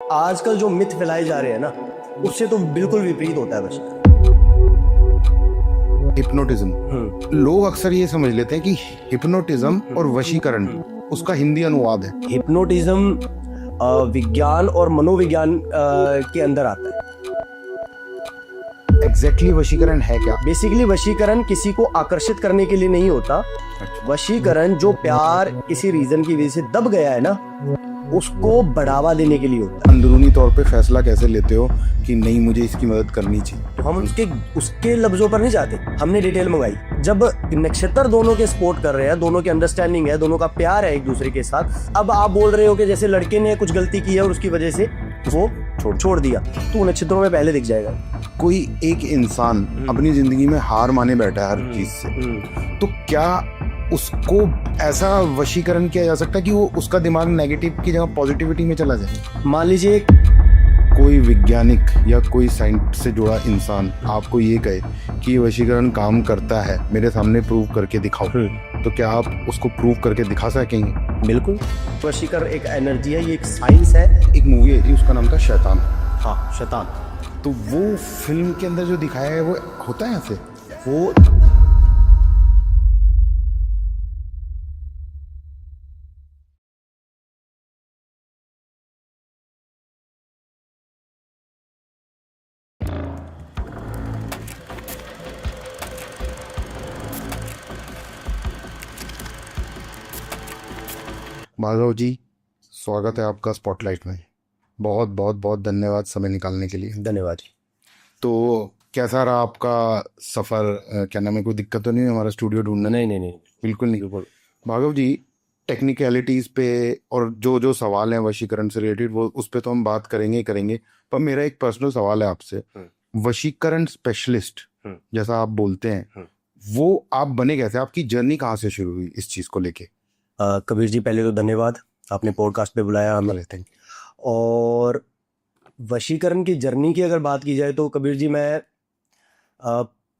आजकल जो मिथ फैलाए जा रहे हैं ना, उससे तो बिल्कुल विपरीत होता है वैसे। हिप्नोटिज्म, लोग अक्सर ये समझ लेते हैं कि हिप्नोटिज्म और वशीकरण उसका हिंदी अनुवाद है। हिप्नोटिज्म विज्ञान और मनोविज्ञान के अंदर आता है। एग्जैक्टली वशीकरण है क्या? बेसिकली वशीकरण किसी को आकर्षित करने के लिए नहीं होता। वशीकरण जो प्यार किसी रीजन की वजह से दब गया है ना, उसको बढ़ावा देने के लिए होता है। अंदरूनी तौर पे फैसला कैसे लेते हो कि नहीं मुझे इसकी मदद करनी चाहिए? तो हम उसके लफ्जों पर नहीं जाते, हमने डिटेल मंगाई। जब नक्षत्र दोनों के सपोर्ट कर रहे हैं, दोनों की अंडरस्टैंडिंग है, दोनों का प्यार है एक दूसरे के साथ। अब आप बोल रहे हो कि जैसे लड़के ने कुछ गलती की है और उसकी वजह से वो छोड़ दिया, तो नक्षत्रों में पहले दिख जाएगा। कोई एक इंसान अपनी जिंदगी में हार माने बैठा है हर चीज से, तो क्या उसको ऐसा वशीकरण किया जा सकता है कि वो उसका दिमाग नेगेटिव की जगह पॉजिटिविटी में चला जाए? मान लीजिए कोई वैज्ञानिक या कोई साइंस से जुड़ा इंसान आपको ये कहे कि ये वशीकरण काम करता है, मेरे सामने प्रूव करके दिखाओ, तो क्या आप उसको प्रूव करके दिखा सकेंगे? बिल्कुल। वशीकरण एक एनर्जी है, ये एक साइंस है। एक मूवी है जी, उसका नाम था शैतान। हाँ, शैतान। तो वो फिल्म के अंदर जो दिखाया है वो होता है ऐसे? वो माधव जी, स्वागत है आपका स्पॉटलाइट में। बहुत बहुत बहुत धन्यवाद समय निकालने के लिए। धन्यवाद जी। तो कैसा रहा आपका सफ़र? क्या नाम है, कोई दिक्कत तो नहीं है हमारा स्टूडियो ढूंढने? नहीं, बिल्कुल नहीं। बिल्कुल। भार्गव जी, टेक्निकलिटीज़ पे और जो जो सवाल हैं वशीकरण से रिलेटेड, वो उस पे तो हम बात करेंगे ही करेंगे। पर मेरा एक पर्सनल सवाल है आपसे। वशीकरण स्पेशलिस्ट जैसा आप बोलते हैं, वो आप बने कैसे? आपकी जर्नी कहाँ से शुरू हुई इस चीज़ को लेके? कबीर जी, पहले तो धन्यवाद, आपने पॉडकास्ट पे बुलाया हमें। और वशीकरण की जर्नी की अगर बात की जाए तो कबीर जी,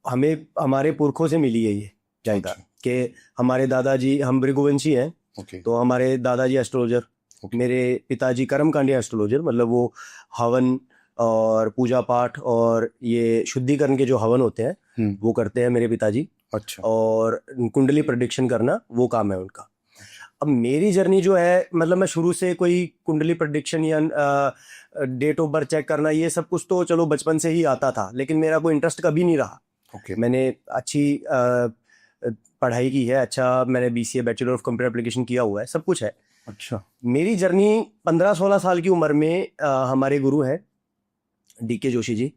हमें हमारे पुरखों से मिली है ये जानकारी कि हमारे दादाजी, हम भृगुवंशी हैं, तो हमारे दादाजी एस्ट्रोलॉजर, मेरे पिताजी कर्मकांडी एस्ट्रोलॉजर, मतलब वो हवन और पूजा पाठ और ये शुद्धिकरण के जो हवन होते हैं वो करते हैं मेरे पिताजी। अच्छा। और कुंडली प्रेडिक्शन करना वो काम है उनका। अब मेरी जर्नी जो है, मतलब मैं शुरू से कोई कुंडली प्रेडिक्शन या डेट ऑफ बर्थ चेक करना, ये सब कुछ तो चलो बचपन से ही आता था, लेकिन मेरा कोई इंटरेस्ट कभी नहीं रहा। मैंने अच्छी पढ़ाई की है, अच्छा मैंने BCA bachelor of computer application किया हुआ है, सब कुछ है। अच्छा। मेरी जर्नी 15-16 साल की उम्र में हमारे गुरु हैं DK जोशी जी,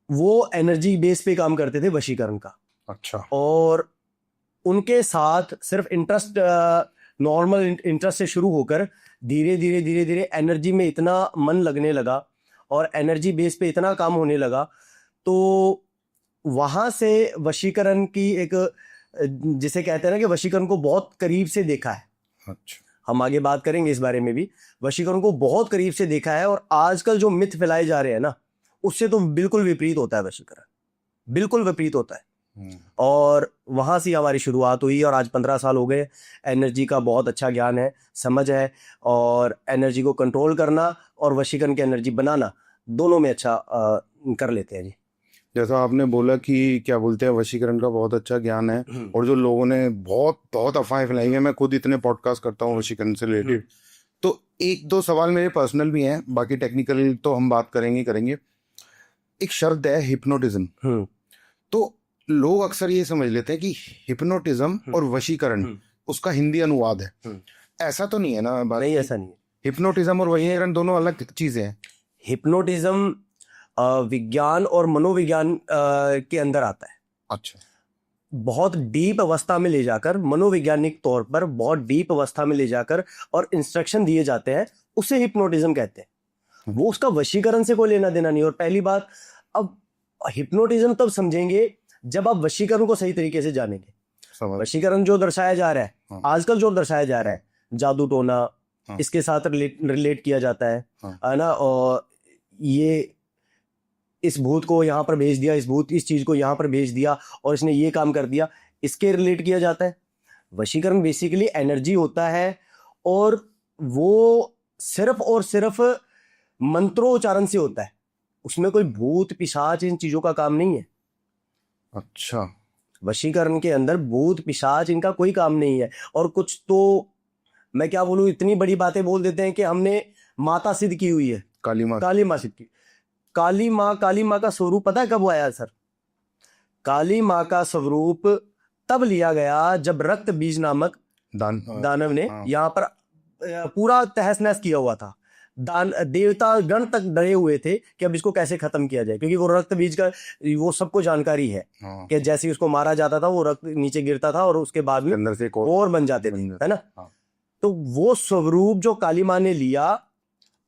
वो एनर्जी बेस पे काम करते थे वशीकरण का। अच्छा। और उनके साथ सिर्फ इंटरेस्ट, नॉर्मल इंटरेस्ट से शुरू होकर धीरे धीरे एनर्जी में इतना मन लगने लगा और एनर्जी बेस पे इतना काम होने लगा, तो वहां से वशीकरण की एक, जिसे कहते हैं ना कि वशीकरण को बहुत करीब से देखा है। अच्छा। हम आगे बात करेंगे इस बारे में भी। वशीकरण को बहुत करीब से देखा है, और आजकल जो मिथ फैलाए जा रहे हैं ना, उससे तो बिल्कुल विपरीत होता है वशीकरण, बिल्कुल विपरीत होता है। और वहां से हमारी शुरुआत हुई, और आज 15 साल हो गए। एनर्जी का बहुत अच्छा ज्ञान है, समझ है, और एनर्जी को कंट्रोल करना और वशीकरण की एनर्जी बनाना, दोनों में अच्छा कर लेते हैं जी। जैसा आपने बोला कि क्या बोलते हैं, वशीकरण का बहुत अच्छा ज्ञान है, और जो लोगों ने बहुत बहुत अफवाहें फैलाई हैं, मैं खुद इतने पॉडकास्ट करता हूँ वशीकरण से रिलेटेड, तो एक दो सवाल मेरे पर्सनल भी हैं, बाकी टेक्निकल तो हम बात करेंगे। एक शब्द है हिप्नोटिज्म, तो लोग अक्सर ये समझ लेते हैं कि हिप्नोटिज्म और वशीकरण उसका हिंदी अनुवाद है। ऐसा तो नहीं है ना? नहीं, ऐसा नहीं है। हिप्नोटिज्म और वशीकरण दोनों अलग चीजें हैं। हिप्नोटिज्म विज्ञान और मनोविज्ञान के अंदर आता है। अच्छा। बहुत डीप अवस्था में ले जाकर, मनोवैज्ञानिक तौर पर बहुत डीप अवस्था में ले जाकर और इंस्ट्रक्शन दिए जाते हैं, उसे हिप्नोटिज्म कहते हैं। वो उसका वशीकरण से कोई लेना देना नहीं। और पहली बात, अब हिप्नोटिज्म तब समझेंगे जब आप वशीकरण को सही तरीके से जानेंगे। वशीकरण जो दर्शाया जा रहा है आजकल, जो दर्शाया जा रहा है जादू टोना, इसके साथ रिलेट किया जाता है ना। और ये इस भूत को यहाँ पर भेज दिया, इस चीज को यहाँ पर भेज दिया, और इसने ये काम कर दिया, इसके रिलेट किया जाता है। वशीकरण बेसिकली एनर्जी होता है, और वो सिर्फ और सिर्फ मंत्रोच्चारण से होता है, उसमें कोई भूत पिशाच इन चीजों का काम नहीं है। अच्छा। वशीकरण के अंदर भूत पिशाच इनका कोई काम नहीं है। और कुछ तो मैं क्या बोलूं, इतनी बड़ी बातें बोल देते हैं कि हमने माता सिद्ध की हुई है, काली माँ। काली माँ सिद्ध की। काली माँ का स्वरूप पता है कब आया सर? काली माँ का स्वरूप तब लिया गया जब रक्त बीज नामक दानव ने हाँ। यहाँ पर पूरा तहस नहस किया हुआ था। देवता गण तक डरे हुए थे कि अब इसको कैसे खत्म किया जाए, क्योंकि वो रक्त बीज का वो सबको जानकारी है हाँ। कि जैसे ही उसको मारा जाता था वो रक्त नीचे गिरता था और उसके बाद में अंदर से एक और बन जाते थे, है ना। हाँ। तो वो स्वरूप जो काली माँ ने लिया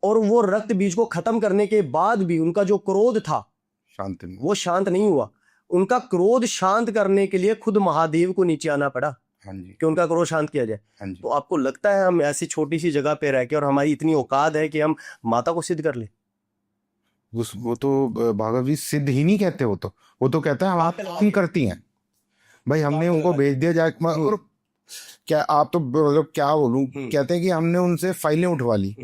और वो रक्त बीज को खत्म करने के बाद भी उनका जो क्रोध था शांत नहीं। वो शांत नहीं हुआ। उनका क्रोध शांत करने के लिए खुद महादेव को नीचे आना पड़ा हाँ जी। कि उनका क्रोध शांत किया जाए। हाँ जी। तो आपको लगता है हम ऐसी छोटी सी जगह पे रह के और हमारी इतनी औकात है कि हम माता को सिद्ध कर ले? वो तो भागवत जी सिद्ध ही नहीं कहते, वो तो कहता है आप ही करती हैं भाई, हमने उनको भेज दिया जाए। और क्या आप तो मतलब क्या बोलूं, कहते हैं कि हमने उनसे फाइलें उठवा ली।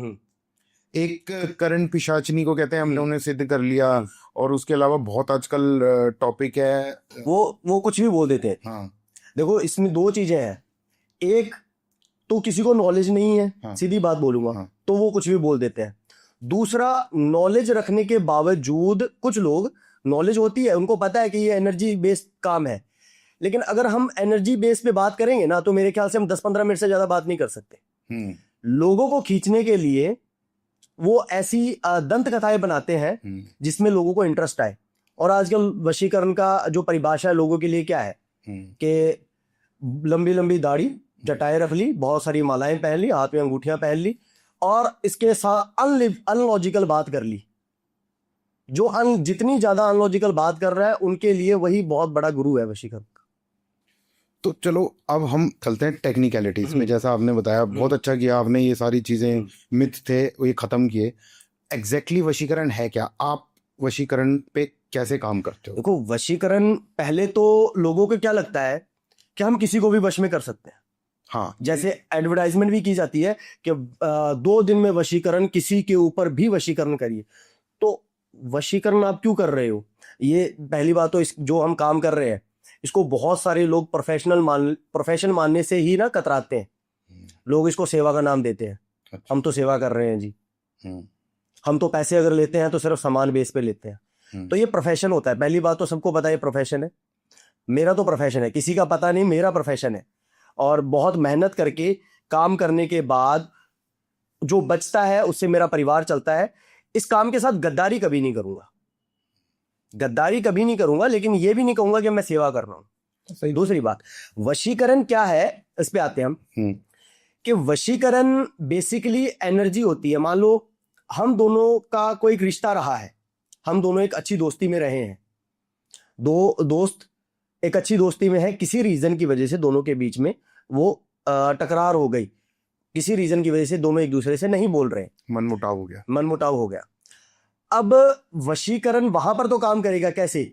एक करण पिशाचनी को कहते हैं हमने उन्हें सिद्ध कर लिया। और उसके अलावा बहुत आजकल टॉपिक है, वो कुछ भी बोल देते हैं। हाँ। देखो इसमें दो चीजें हैं, एक तो किसी को नॉलेज नहीं है, हाँ। सीधी बात बोलूंगा, हाँ। तो वो कुछ भी बोल देते हैं। दूसरा, नॉलेज रखने के बावजूद कुछ लोग, नॉलेज होती है उनको पता है कि ये एनर्जी बेस्ड काम है, लेकिन अगर हम एनर्जी बेस पे बात करेंगे ना तो मेरे ख्याल से हम 10-15 मिनट से ज्यादा बात नहीं कर सकते। लोगों को खींचने के लिए वो ऐसी दंत कथाएं बनाते हैं जिसमें लोगों को इंटरेस्ट आए। और आजकल वशीकरण का जो परिभाषा है लोगों के लिए क्या है कि लंबी लंबी दाढ़ी, जटाएं रख ली, बहुत सारी मालाएं पहन ली, हाथ में अंगूठियां पहन ली और इसके साथ अनलॉजिकल बात कर ली। जो जितनी ज्यादा अनलॉजिकल बात कर रहा है उनके लिए वही बहुत बड़ा गुरु है वशीकरण। तो चलो अब हम चलते हैं टेक्निकलिटीज में। जैसा आपने बताया, बहुत अच्छा किया आपने, ये सारी चीजें मिथ थे वो ये खत्म किए। एग्जैक्टली वशीकरण है क्या? आप वशीकरण पे कैसे काम करते हो? देखो वशीकरण, पहले तो लोगों को क्या लगता है कि हम किसी को भी वश में कर सकते हैं। हाँ। जैसे एडवर्टाइजमेंट भी की जाती है कि 2 दिन में वशीकरण, किसी के ऊपर भी वशीकरण करिए। तो वशीकरण आप क्यों कर रहे हो? ये पहली बात तो जो हम काम कर रहे हैं इसको बहुत सारे लोग प्रोफेशन मानने से ही ना कतराते हैं। लोग इसको सेवा का नाम देते हैं। अच्छा। हम तो सेवा कर रहे हैं जी, हम तो पैसे अगर लेते हैं तो सिर्फ सामान बेस पे लेते हैं। तो ये प्रोफेशन होता है। पहली बात तो सबको पता है ये प्रोफेशन है, मेरा तो प्रोफेशन है, किसी का पता नहीं, मेरा प्रोफेशन है। और बहुत मेहनत करके काम करने के बाद जो बचता है उससे मेरा परिवार चलता है। इस काम के साथ गद्दारी कभी नहीं करूंगा, गद्दारी कभी नहीं करूंगा, लेकिन ये भी नहीं कहूंगा कि मैं सेवा कर रहा हूं। दूसरी बात, वशीकरण क्या है, इस पे आते हैं हम कि वशीकरण बेसिकली एनर्जी होती है। मान लो हम दोनों का कोई एक रिश्ता रहा है, हम दोनों एक अच्छी दोस्ती में रहे हैं, दो दोस्त एक अच्छी दोस्ती में है, किसी रीजन की वजह से दोनों के बीच में वो टकरार हो गई, किसी रीजन की वजह से दोनों एक दूसरे से नहीं बोल रहे, मनमुटाव हो गया। अब वशीकरण वहां पर तो काम करेगा कैसे?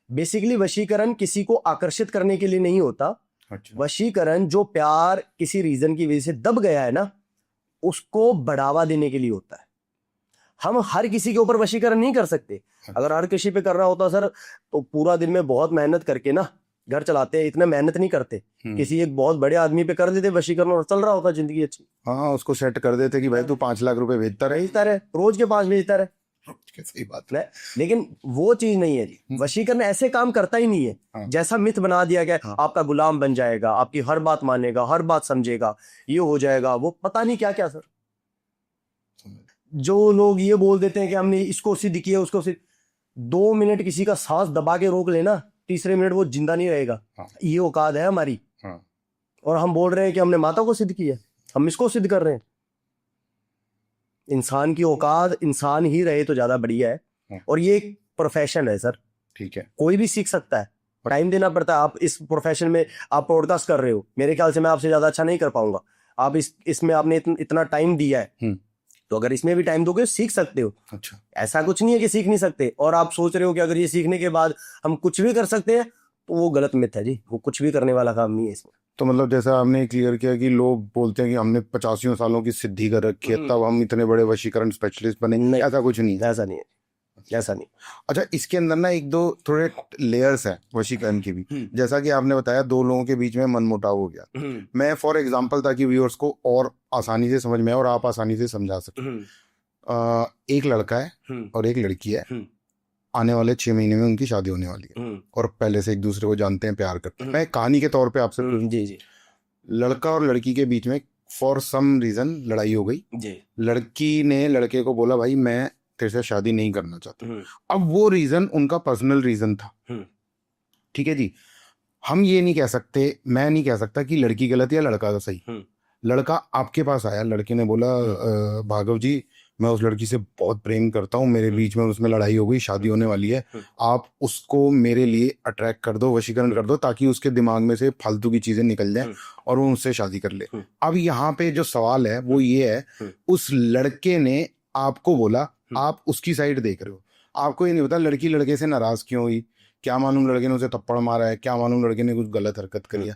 बेसिकली वशीकरण किसी को आकर्षित करने के लिए नहीं होता। अच्छा। वशीकरण जो प्यार किसी रीजन की वजह से दब गया है ना, उसको बढ़ावा देने के लिए होता है। हम हर किसी के ऊपर वशीकरण नहीं कर सकते। अगर हर किसी पे करना होता सर तो पूरा दिन में बहुत मेहनत करके ना घर चलाते हैं, इतना मेहनत नहीं करते। किसी एक बहुत बड़े आदमी पे कर देते वशीकरण और चल रहा होता जिंदगी अच्छी। हाँ, उसको सेट कर देते कि भाई तू 5 लाख रुपए भेजता रहे, रोज के 5 भेजता रहे। सही बात है। लेकिन वो चीज नहीं है जी। वशीकरण ऐसे काम करता ही नहीं है। हाँ। जैसा मिथ बना दिया गया, हाँ। आपका गुलाम बन जाएगा, आपकी हर बात मानेगा, हर बात समझेगा, ये हो जाएगा, वो पता नहीं क्या क्या। सर जो लोग ये बोल देते हैं कि हमने इसको सिद्ध किया, उसको सिद्ध, 2 मिनट किसी का सांस दबा के रोक लेना, तीसरे मिनट वो जिंदा नहीं रहेगा। हाँ। ये औकात है हमारी। हाँ। और हम बोल रहे हैं कि हमने माता को सिद्ध किया, हम इसको सिद्ध कर रहे हैं। इंसान की औकात इंसान ही रहे तो ज्यादा बढ़िया है। हाँ। और ये एक प्रोफेशन है सर, ठीक है, कोई भी सीख सकता है, टाइम देना पड़ता है। आप इस प्रोफेशन में आप पॉडकास्ट कर रहे हो, मेरे ख्याल से मैं आपसे ज्यादा अच्छा नहीं कर पाऊंगा। आप इसमें आपने इतना टाइम दिया है, तो अगर इसमें भी टाइम दोगे सीख सकते हो। अच्छा। ऐसा कुछ नहीं है कि सीख नहीं सकते। और आप सोच रहे हो कि अगर ये सीखने के बाद हम कुछ भी कर सकते हैं, तो वो गलत मिथ है जी। वो कुछ भी करने वाला काम नहीं है इसमें। तो मतलब जैसा आपने क्लियर किया कि लोग बोलते हैं कि हमने 85 सालों की सिद्धि कर रखी है तब हम इतने बड़े वशीकरण स्पेशलिस्ट बने, नहीं। ऐसा कुछ नहीं है। ऐसा नहीं है, ऐसा नहीं। अच्छा, इसके अंदर ना एक दो थोड़े लेयर्स हैं वशीकरण की भी। जैसा कि आपने बताया 2 लोगों के बीच में मनमुटाव हो गया, मैं फॉर एग्जांपल ताकि व्यूअर्स को और आसानी से समझ में आए और आप आसानी से समझा सकें, एक लड़का है और एक लड़की है, आने वाले 6 महीने में उनकी शादी होने वाली है और पहले से एक दूसरे को जानते हैं, प्यार करते हैं। मैं कहानी के तौर पे आपसे जी जी। लड़का और लड़की के बीच में फॉर सम रीजन लड़ाई हो गई जी। लड़की ने लड़के को बोला भाई मैं तेरे से शादी नहीं करना चाहता। अब वो रीजन उनका पर्सनल रीजन था, ठीक है जी। हम ये नहीं कह सकते, मैं नहीं कह सकता कि लड़की गलत या लड़का का सही। लड़का आपके पास आया, लड़के ने बोला भार्गव जी मैं उस लड़की से बहुत प्रेम करता हूँ, मेरे बीच में उसमें लड़ाई हो गई, शादी होने वाली है, आप उसको मेरे लिए अट्रैक्ट कर दो, वशीकरण कर दो ताकि उसके दिमाग में से फालतू की चीजें निकल जाएं और वो उनसे शादी कर ले। अब यहाँ पे जो सवाल है वो ये है, उस लड़के ने आपको बोला, आप उसकी साइड देख रहे हो, आपको ये नहीं पता लड़की लड़के से नाराज क्यों हुई, क्या मालूम लड़के ने उसे थप्पड़ मारा है, क्या मालूम लड़के ने कुछ गलत हरकत करी है।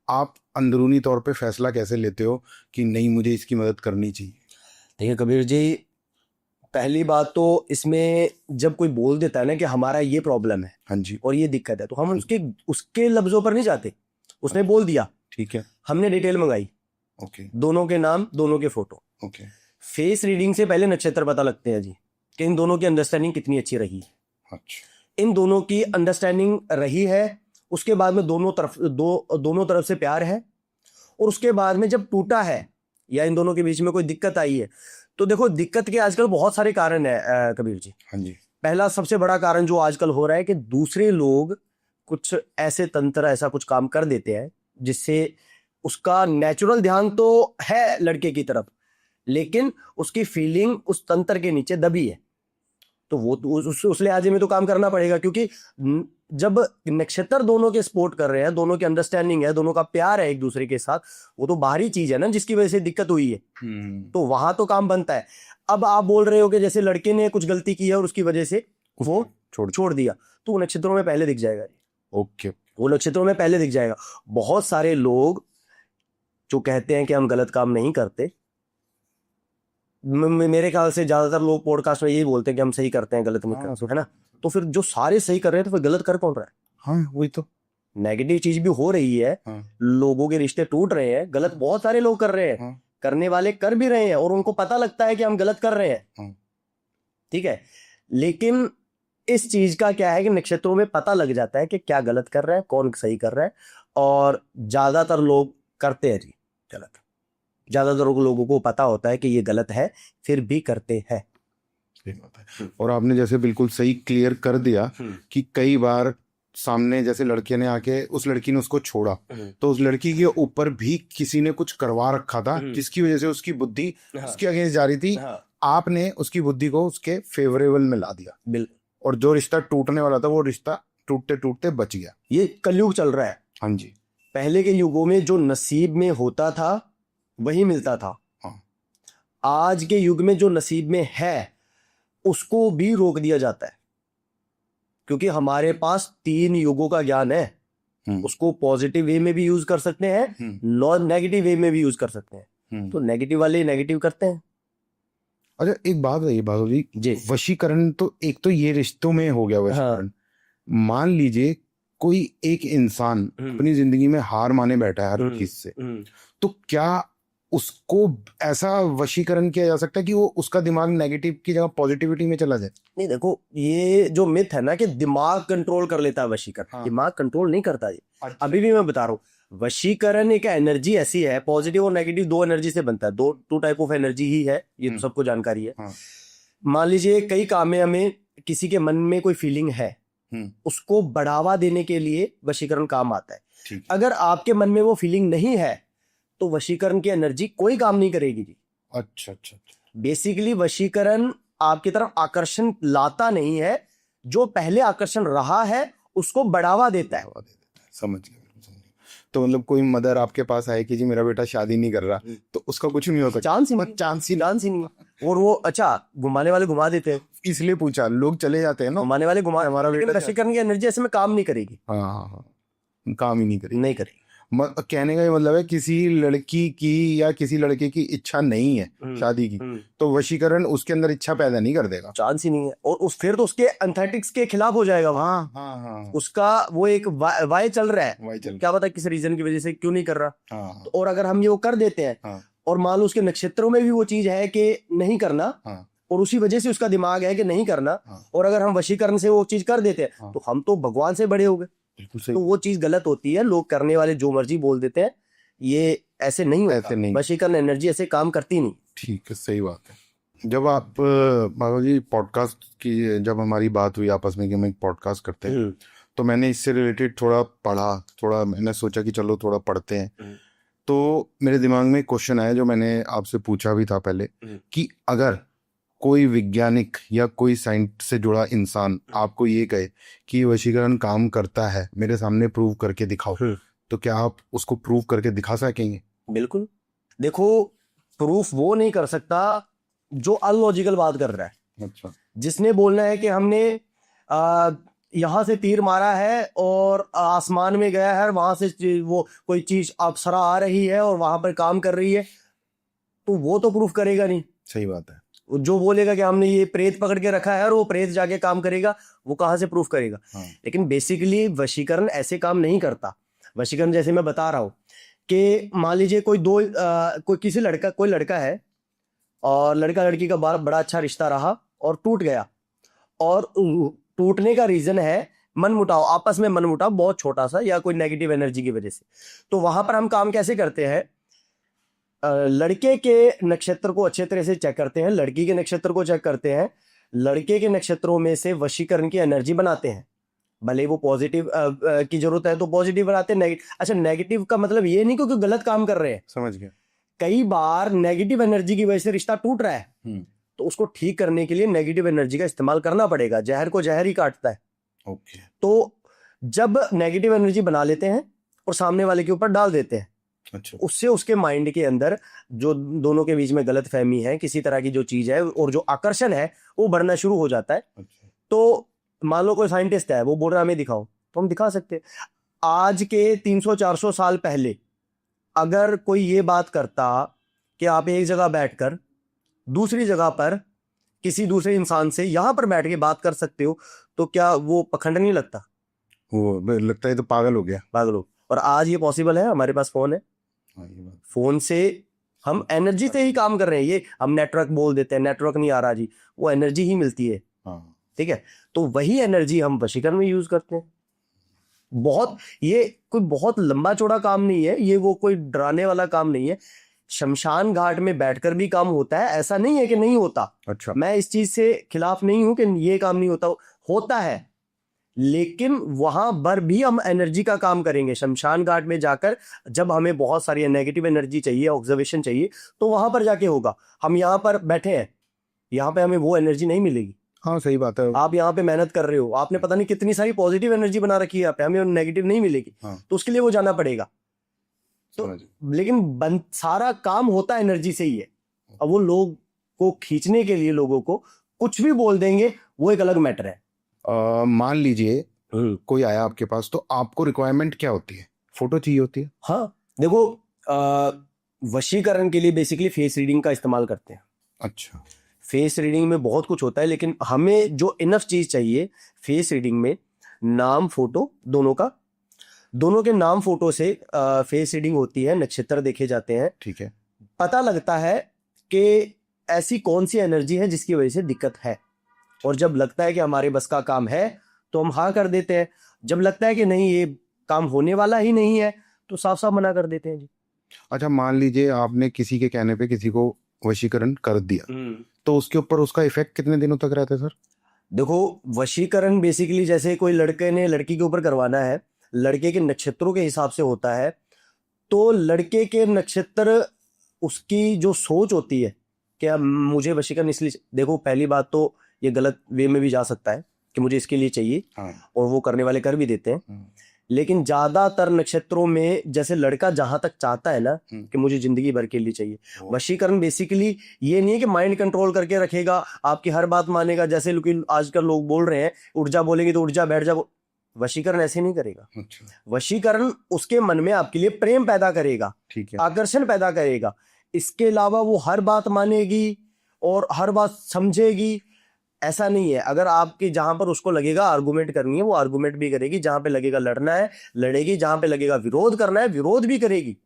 आप अंदरूनी तौर पे फैसला कैसे लेते हो कि नहीं मुझे इसकी मदद करनी चाहिए? देखिए कबीर जी, पहली बात तो इसमें जब कोई बोल देता है ना कि हमारा ये प्रॉब्लम है, हाँ जी, और ये दिक्कत है, तो हम उसके लफ्जों पर नहीं जाते। उसने बोल दिया, ठीक है, हमने डिटेल मंगाई, ओके, दोनों के नाम, दोनों के फोटो, ओके, फेस रीडिंग से पहले नक्षत्र पता लगते हैं जी कि इन दोनों की अंडरस्टैंडिंग कितनी अच्छी रही। अच्छा, इन दोनों की अंडरस्टैंडिंग रही है, उसके बाद में दोनों तरफ से प्यार है, और उसके बाद में जब टूटा है या इन दोनों के बीच में कोई दिक्कत आई है, तो देखो दिक्कत के आजकल बहुत सारे कारण है कबीर जी। हाँ जी, पहला सबसे बड़ा कारण जो आजकल हो रहा है कि दूसरे लोग कुछ ऐसे तंत्र, ऐसा कुछ काम कर देते हैं जिससे उसका नेचुरल ध्यान तो है लड़के की तरफ, लेकिन उसकी फीलिंग उस तंत्र के नीचे दबी है। तो वो तो उस लिहाजे में तो काम करना पड़ेगा, क्योंकि जब नक्षत्र दोनों के सपोर्ट कर रहे हैं, दोनों की अंडरस्टैंडिंग है, दोनों का प्यार है एक दूसरे के साथ, वो तो बाहरी चीज है ना जिसकी वजह से दिक्कत हुई है, तो वहां तो काम बनता है। अब आप बोल रहे हो कि जैसे लड़के ने कुछ गलती की है और उसकी वजह से वो छोड़ दिया, तो वो नक्षत्रों में पहले दिख जाएगा। ओके, वो नक्षत्रों में पहले दिख जाएगा। बहुत सारे लोग जो कहते हैं कि हम गलत काम नहीं करते, मेरे ख्याल से ज्यादातर लोग पॉडकास्ट में यही बोलते हैं कि हम सही करते हैं, गलत नहीं करते, है ना। तो फिर जो सारे सही कर रहे हैं तो फिर गलत कर कौन रहा है? हाँ वही तो, नेगेटिव चीज भी हो रही है, लोगों के रिश्ते टूट रहे हैं, गलत बहुत सारे लोग कर रहे हैं, करने वाले कर भी रहे हैं और उनको पता लगता है कि हम गलत कर रहे हैं, ठीक है। लेकिन इस चीज का क्या है कि नक्षत्रों में पता लग जाता है कि क्या गलत कर रहा है, कौन सही कर रहा है, और ज्यादातर लोग करते हैं जी गलत। ज्यादातर लोगों को पता होता है कि ये गलत है, फिर भी करते हैं। और आपने जैसे बिल्कुल सही क्लियर कर दिया कि कई बार सामने जैसे लड़के ने आके, उस लड़की ने उसको छोड़ा, तो उस लड़की के ऊपर भी किसी ने कुछ करवा रखा था जिसकी वजह से उसकी बुद्धि उसके अगेंस्ट जा रही थी। आपने उसकी बुद्धि को उसके फेवरेबल में ला दिया, बिल्कुल, और जो रिश्ता टूटने वाला था वो रिश्ता टूटते टूटते बच गया। ये कलयुग चल रहा है। हाँ जी, पहले के युगों में जो नसीब में होता था वही मिलता था। आज के युग में जो नसीब में है उसको भी रोक दिया जाता है, क्योंकि हमारे पास 3 युगों का ज्ञान है। उसको पॉजिटिव वे में भी यूज कर सकते हैं, नॉन नेगेटिव वे में भी यूज कर सकते हैं। तो नेगेटिव वाले नेगेटिव करते हैं। अच्छा एक बात है भागव जी, वशीकरण तो एक तो ये रिश्तों में हो गया वशीकरण। मान लीजिए कोई एक इंसान अपनी जिंदगी में हार माने बैठा है हर चीज से, तो क्या उसको ऐसा वशीकरण किया जा सकता है कि वो उसका दिमाग नेगेटिव की जगह पॉजिटिविटी में चला जाए? नहीं, देखो ये जो मिथ है ना कि दिमाग कंट्रोल कर लेता है वशीकरण, दिमाग कंट्रोल नहीं करता जी। अभी भी मैं बता रहा हूँ, वशीकरण एक एनर्जी ऐसी है, पॉजिटिव और नेगेटिव 2 एनर्जी से बनता है, 2 टाइप ऑफ एनर्जी ही है, ये तो सबको जानकारी है। मान लीजिए कई काम में हमें किसी के मन में कोई फीलिंग है, उसको बढ़ावा देने के लिए वशीकरण काम आता है। अगर आपके मन में वो फीलिंग नहीं है तो वशीकरण की एनर्जी कोई काम नहीं करेगी जी। अच्छा अच्छा, बेसिकली वशीकरण आपकी तरफ आकर्षण लाता नहीं है, जो पहले आकर्षण रहा है उसको बढ़ावा देता है। समझ गया। तो मतलब कोई मदर आपके पास आए कि जी मेरा बेटा शादी नहीं कर रहा, तो उसका कुछ नहीं हो सकता? चांस ही नहीं। और वो अच्छा घुमाने वाले घुमा देते हैं, इसलिए पूछा, लोग चले जाते हैं ना घुमाने वाले घुमा, हमारा बेटा, वशीकरण की एनर्जी ऐसे में काम नहीं करेगी। हाँ, काम ही नहीं करेगी। कहने का ये मतलब है किसी लड़की की या किसी लड़के की इच्छा नहीं है शादी की, तो वशीकरण उसके अंदर इच्छा पैदा नहीं कर देगा, चांस ही नहीं है। और उस फिर तो उसके एंथेटिक्स के खिलाफ हो जाएगा वो। हाँ हाँ हाँ, उसका वो एक वाय चल रहा है, वही चल, क्या पता किस रीजन की वजह से क्यों नहीं कर रहा। हाँ तो और अगर हम ये वो कर देते हैं, हाँ और मान लो उसके नक्षत्रों में भी वो चीज है कि नहीं करना, हाँ और उसी वजह से उसका दिमाग है कि नहीं करना, हाँ, और अगर हम वशीकरण से वो चीज कर देते हैं, हाँ, तो हम तो भगवान से बड़े हो गए। बिल्कुल सही। तो वो चीज गलत होती है। लोग करने वाले जो मर्जी बोल देते हैं, ये ऐसे नहीं होता। ऐसे नहीं। वशीकरण एनर्जी ऐसे काम करती नहीं। ठीक है, सही बात है। जब आप माधव जी पॉडकास्ट की जब हमारी बात हुई आपस में कि हम एक पॉडकास्ट करते हैं, तो मैंने इससे रिलेटेड थोड़ा पढ़ा, थोड़ा मैंने सोचा कि चलो थोड़ा पढ़ते हैं। तो मेरे दिमाग में एक क्वेश्चन आया जो मैंने आपसे पूछा भी था पहले, कि अगर कोई वैज्ञानिक या कोई साइंस से जुड़ा इंसान आपको ये कहे कि वशीकरण काम करता है, मेरे सामने प्रूव करके दिखाओ, तो क्या आप उसको प्रूव करके दिखा सकेंगे? बिल्कुल। देखो, प्रूफ वो नहीं कर सकता जो अनलॉजिकल बात कर रहा है। अच्छा। जिसने बोलना है कि हमने यहाँ से तीर मारा है और आसमान में गया है, वहां से वो कोई चीज अप्सरा आ रही है और वहां पर काम कर रही है, तो वो तो प्रूफ करेगा नहीं। सही बात है। जो बोलेगा कि हमने ये प्रेत पकड़ के रखा है और वो प्रेत जाके काम करेगा, वो कहाँ से प्रूफ करेगा? हाँ। लेकिन बेसिकली वशीकरण ऐसे काम नहीं करता। वशीकरण जैसे मैं बता रहा हूँ कि मान लीजिए कोई लड़का है, और लड़का लड़की का बड़ा अच्छा रिश्ता रहा और टूट गया, और टूटने का रीजन है मनमुटाव, आपस में मनमुटाव बहुत छोटा सा, या कोई नेगेटिव एनर्जी की वजह से। तो वहां पर हम काम कैसे करते हैं? लड़के के नक्षत्र को अच्छे तरह से चेक करते हैं, लड़की के नक्षत्र को चेक करते हैं, लड़के के नक्षत्रों में से वशीकरण की एनर्जी बनाते हैं। भले वो पॉजिटिव की जरूरत है तो पॉजिटिव बनाते हैं। अच्छा, नेगेटिव का मतलब ये नहीं क्योंकि गलत काम कर रहे हैं। समझ गया। कई बार नेगेटिव एनर्जी की वजह से रिश्ता टूट रहा है, तो उसको ठीक करने के लिए नेगेटिव एनर्जी का इस्तेमाल करना पड़ेगा। जहर को जहर ही काटता है। ओके। तो जब नेगेटिव एनर्जी बना लेते हैं और सामने वाले के ऊपर डाल देते हैं, अच्छा, उससे उसके माइंड के अंदर जो दोनों के बीच में गलत फहमी है, किसी तरह की जो चीज है और जो आकर्षण है, वो बढ़ना शुरू हो जाता है। अच्छा। तो मान लो कोई साइंटिस्ट है, वो बोल रहा है हमें दिखाओ, तो हम दिखा सकते हैं। आज के 300-400 साल पहले अगर कोई ये बात करता कि आप एक जगह बैठकर दूसरी जगह पर किसी दूसरे इंसान से यहां पर बैठ के बात कर सकते हो, तो क्या वो पखंड नहीं लगता? वो लगता है तो पागल हो गया। पागल हो। और आज ये पॉसिबल है, हमारे पास फोन है। हाँ, ये बात। फोन से हम एनर्जी से ही काम कर रहे हैं। ये हम नेटवर्क बोल देते हैं, नेटवर्क नहीं आ रहा जी, वो एनर्जी ही मिलती है। हाँ। ठीक है, तो वही एनर्जी हम वशीकरण में यूज करते हैं। ये कोई बहुत लंबा चौड़ा काम नहीं है, ये वो कोई डराने वाला काम नहीं है। शमशान घाट में बैठकर भी काम होता है, ऐसा नहीं है कि नहीं होता। अच्छा। मैं इस चीज से खिलाफ नहीं हूं कि ये काम नहीं होता, होता है, लेकिन वहां पर भी हम एनर्जी का काम करेंगे। शमशान घाट में जाकर जब हमें बहुत सारी नेगेटिव एनर्जी चाहिए, ऑब्जर्वेशन चाहिए, तो वहां पर जाके होगा। हम यहाँ पर बैठे हैं, यहाँ पे हमें वो एनर्जी नहीं मिलेगी। हाँ, सही बात है। आप यहाँ पे मेहनत कर रहे हो, आपने पता नहीं कितनी सारी पॉजिटिव एनर्जी बना रखी है यहाँ पे, हमें नेगेटिव नहीं मिलेगी। हाँ। तो उसके लिए वो जाना पड़ेगा। तो लेकिन सारा काम होता एनर्जी से ही है। अब वो लोग को खींचने के लिए लोगों को कुछ भी बोल देंगे, वो एक अलग मैटर है। मान लीजिए कोई आया आपके पास, तो आपको रिक्वायरमेंट क्या होती है? फोटो चाहिए होती है? हाँ, देखो, वशीकरण के लिए बेसिकली फेस रीडिंग का इस्तेमाल करते हैं। अच्छा। फेस रीडिंग में बहुत कुछ होता है, लेकिन हमें जो इनफ चीज चाहिए फेस रीडिंग में, नाम फोटो दोनों के नाम फोटो से फेस रीडिंग होती है, नक्षत्र देखे जाते हैं। ठीक है। पता लगता है कि ऐसी कौन सी एनर्जी है जिसकी वजह से दिक्कत है, और जब लगता है कि हमारे बस का काम है तो हम हाँ कर देते हैं। जब लगता है कि नहीं, ये काम होने वाला ही नहीं है, तो साफ साफ मना कर देते हैं जी। अच्छा, मान लीजिए आपने किसी के कहने पे किसी को वशीकरण कर दिया, तो उसके ऊपर उसका इफेक्ट कितने दिनों तक रहता है सर? देखो, वशीकरण बेसिकली जैसे कोई लड़के ने लड़की के ऊपर करवाना है, लड़के के नक्षत्रों के हिसाब से होता है। तो लड़के के नक्षत्र, उसकी जो सोच होती है कि अब मुझे वशीकरण इसलिए, देखो पहली बात तो ये गलत वे में भी जा सकता है कि मुझे इसके लिए चाहिए। हाँ। और वो करने वाले कर भी देते हैं। लेकिन ज्यादातर नक्षत्रों में जैसे लड़का जहां तक चाहता है ना कि मुझे जिंदगी भर के लिए चाहिए, वशीकरण बेसिकली ये नहीं है कि माइंड कंट्रोल करके रखेगा, आपकी हर बात मानेगा। जैसे आजकल लोग बोल रहे हैं ऊर्जा बोलेंगे तो ऊर्जा बैठ जा, वशीकरण ऐसे नहीं करेगा। अच्छा, वशीकरण उसके मन में आपके लिए प्रेम पैदा करेगा, ठीक है। आकर्षण पैदा करेगा। इसके अलावा वो हर बात मानेगी और हर बात समझेगी, ऐसा नहीं है। अगर आपके जहां पर उसको लगेगा आर्गुमेंट करनी है वो आर्गुमेंट भी करेगी, जहां पे लगेगा लड़ना है लड़ेगी, जहां पे लगेगा विरोध करना है विरोध भी करेगी।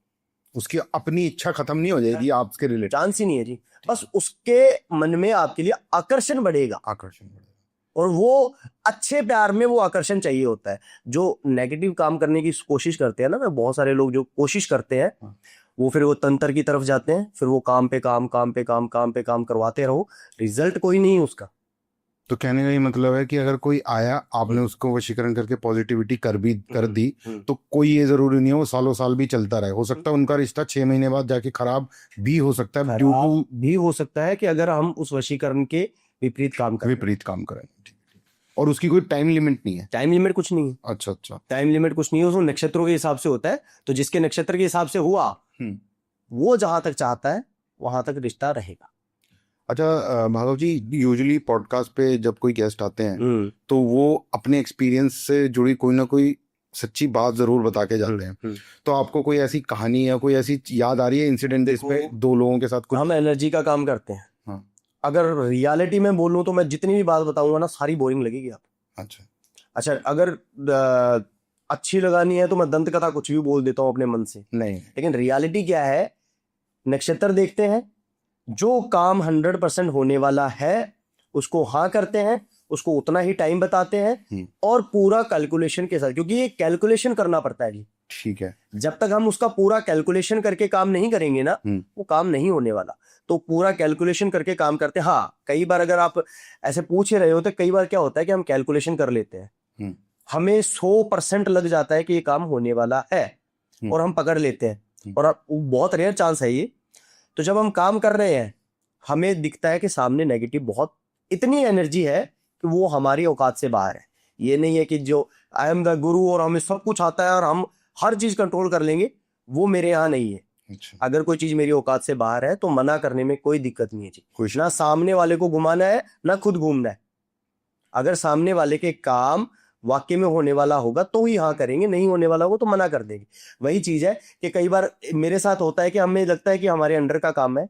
उसकी अपनी इच्छा खत्म नहीं हो जाएगी आपके रिलेटेड, चांस ही नहीं है जी। बस उसके मन में आपके लिए आकर्षण बढ़ेगा आकर्षण बढ़ेगा। और वो अच्छे प्यार में वो आकर्षण चाहिए होता है। जो नेगेटिव काम करने की कोशिश करते हैं ना, बहुत सारे लोग जो कोशिश करते हैं हाँ। वो फिर वो तंत्र की तरफ जाते हैं, फिर वो काम पे काम काम पे काम काम पे काम करवाते रहो, रिजल्ट कोई नहीं है उसका। तो कहने का ये मतलब है कि अगर कोई आया, आपने उसको वशीकरण करके पॉजिटिविटी कर दी, तो कोई ये जरूरी नहीं है वो सालों साल भी चलता रहे। हो सकता है उनका रिश्ता 6 महीने बाद जाके खराब भी हो सकता है, ड्यू टू भी हो सकता है कि अगर हम उस वशीकरण के विपरीत काम करें। विपरीत काम करें। और उसकी कोई टाइम लिमिट नहीं है? टाइम लिमिट कुछ नहीं है। अच्छा अच्छा, टाइम लिमिट कुछ नहीं है, उसको नक्षत्रों के हिसाब से होता है। तो जिसके नक्षत्र के हिसाब से हुआ वो जहां तक चाहता है वहां तक रिश्ता रहेगा। अच्छा भार्गव जी, यूजुअली पॉडकास्ट पे जब कोई गेस्ट आते हैं तो वो अपने एक्सपीरियंस से जुड़ी कोई ना कोई सच्ची बात जरूर बता के जाते हैं। तो आपको कोई ऐसी कहानी या कोई ऐसी याद आ रही है इंसिडेंट जिसपे दो लोगों के साथ कुछ? हम एनर्जी का काम करते हैं। हाँ। अगर रियलिटी में बोलूं तो मैं जितनी भी बात बताऊंगा ना सारी बोरिंग लगेगी आपको। अच्छा, अगर अच्छी लगानी है तो मैं दंत कथा कुछ भी बोल देता हूँ अपने मन से, नहीं। लेकिन रियलिटी क्या है, नक्षत्र देखते हैं, जो काम 100% होने वाला है उसको हाँ करते हैं, उसको उतना ही टाइम बताते हैं और पूरा कैलकुलेशन के साथ, क्योंकि ये कैलकुलेशन करना पड़ता है जी। ठीक है। जब तक हम उसका पूरा कैलकुलेशन करके काम नहीं करेंगे ना वो काम नहीं होने वाला। तो पूरा कैलकुलेशन करके काम करते हैं। हाँ, कई बार अगर आप ऐसे पूछ ही रहे हो तो कई बार क्या होता है कि हम कैलकुलेशन कर लेते हैं, हमें 100% लग जाता है कि ये काम होने वाला है और हम पकड़ लेते हैं, और बहुत रेयर चांस है ये। तो जब हम काम कर रहे हैं हमें दिखता है कि सामने नेगेटिव बहुत इतनी एनर्जी है कि वो हमारी औकात से बाहर है। ये नहीं है कि जो आई एम द गुरु और हमें सब कुछ आता है और हम हर चीज कंट्रोल कर लेंगे, वो मेरे यहाँ नहीं है। अच्छा। अगर कोई चीज मेरी औकात से बाहर है तो मना करने में कोई दिक्कत नहीं है जी। ना सामने वाले को घुमाना है ना खुद घूमना है। अगर सामने वाले के काम वाकई में होने वाला होगा तो ही हाँ करेंगे, नहीं होने वाला होगा तो मना कर देंगे। वही चीज है कि कई बार मेरे साथ होता है कि हमें लगता है कि हमारे अंडर का काम है,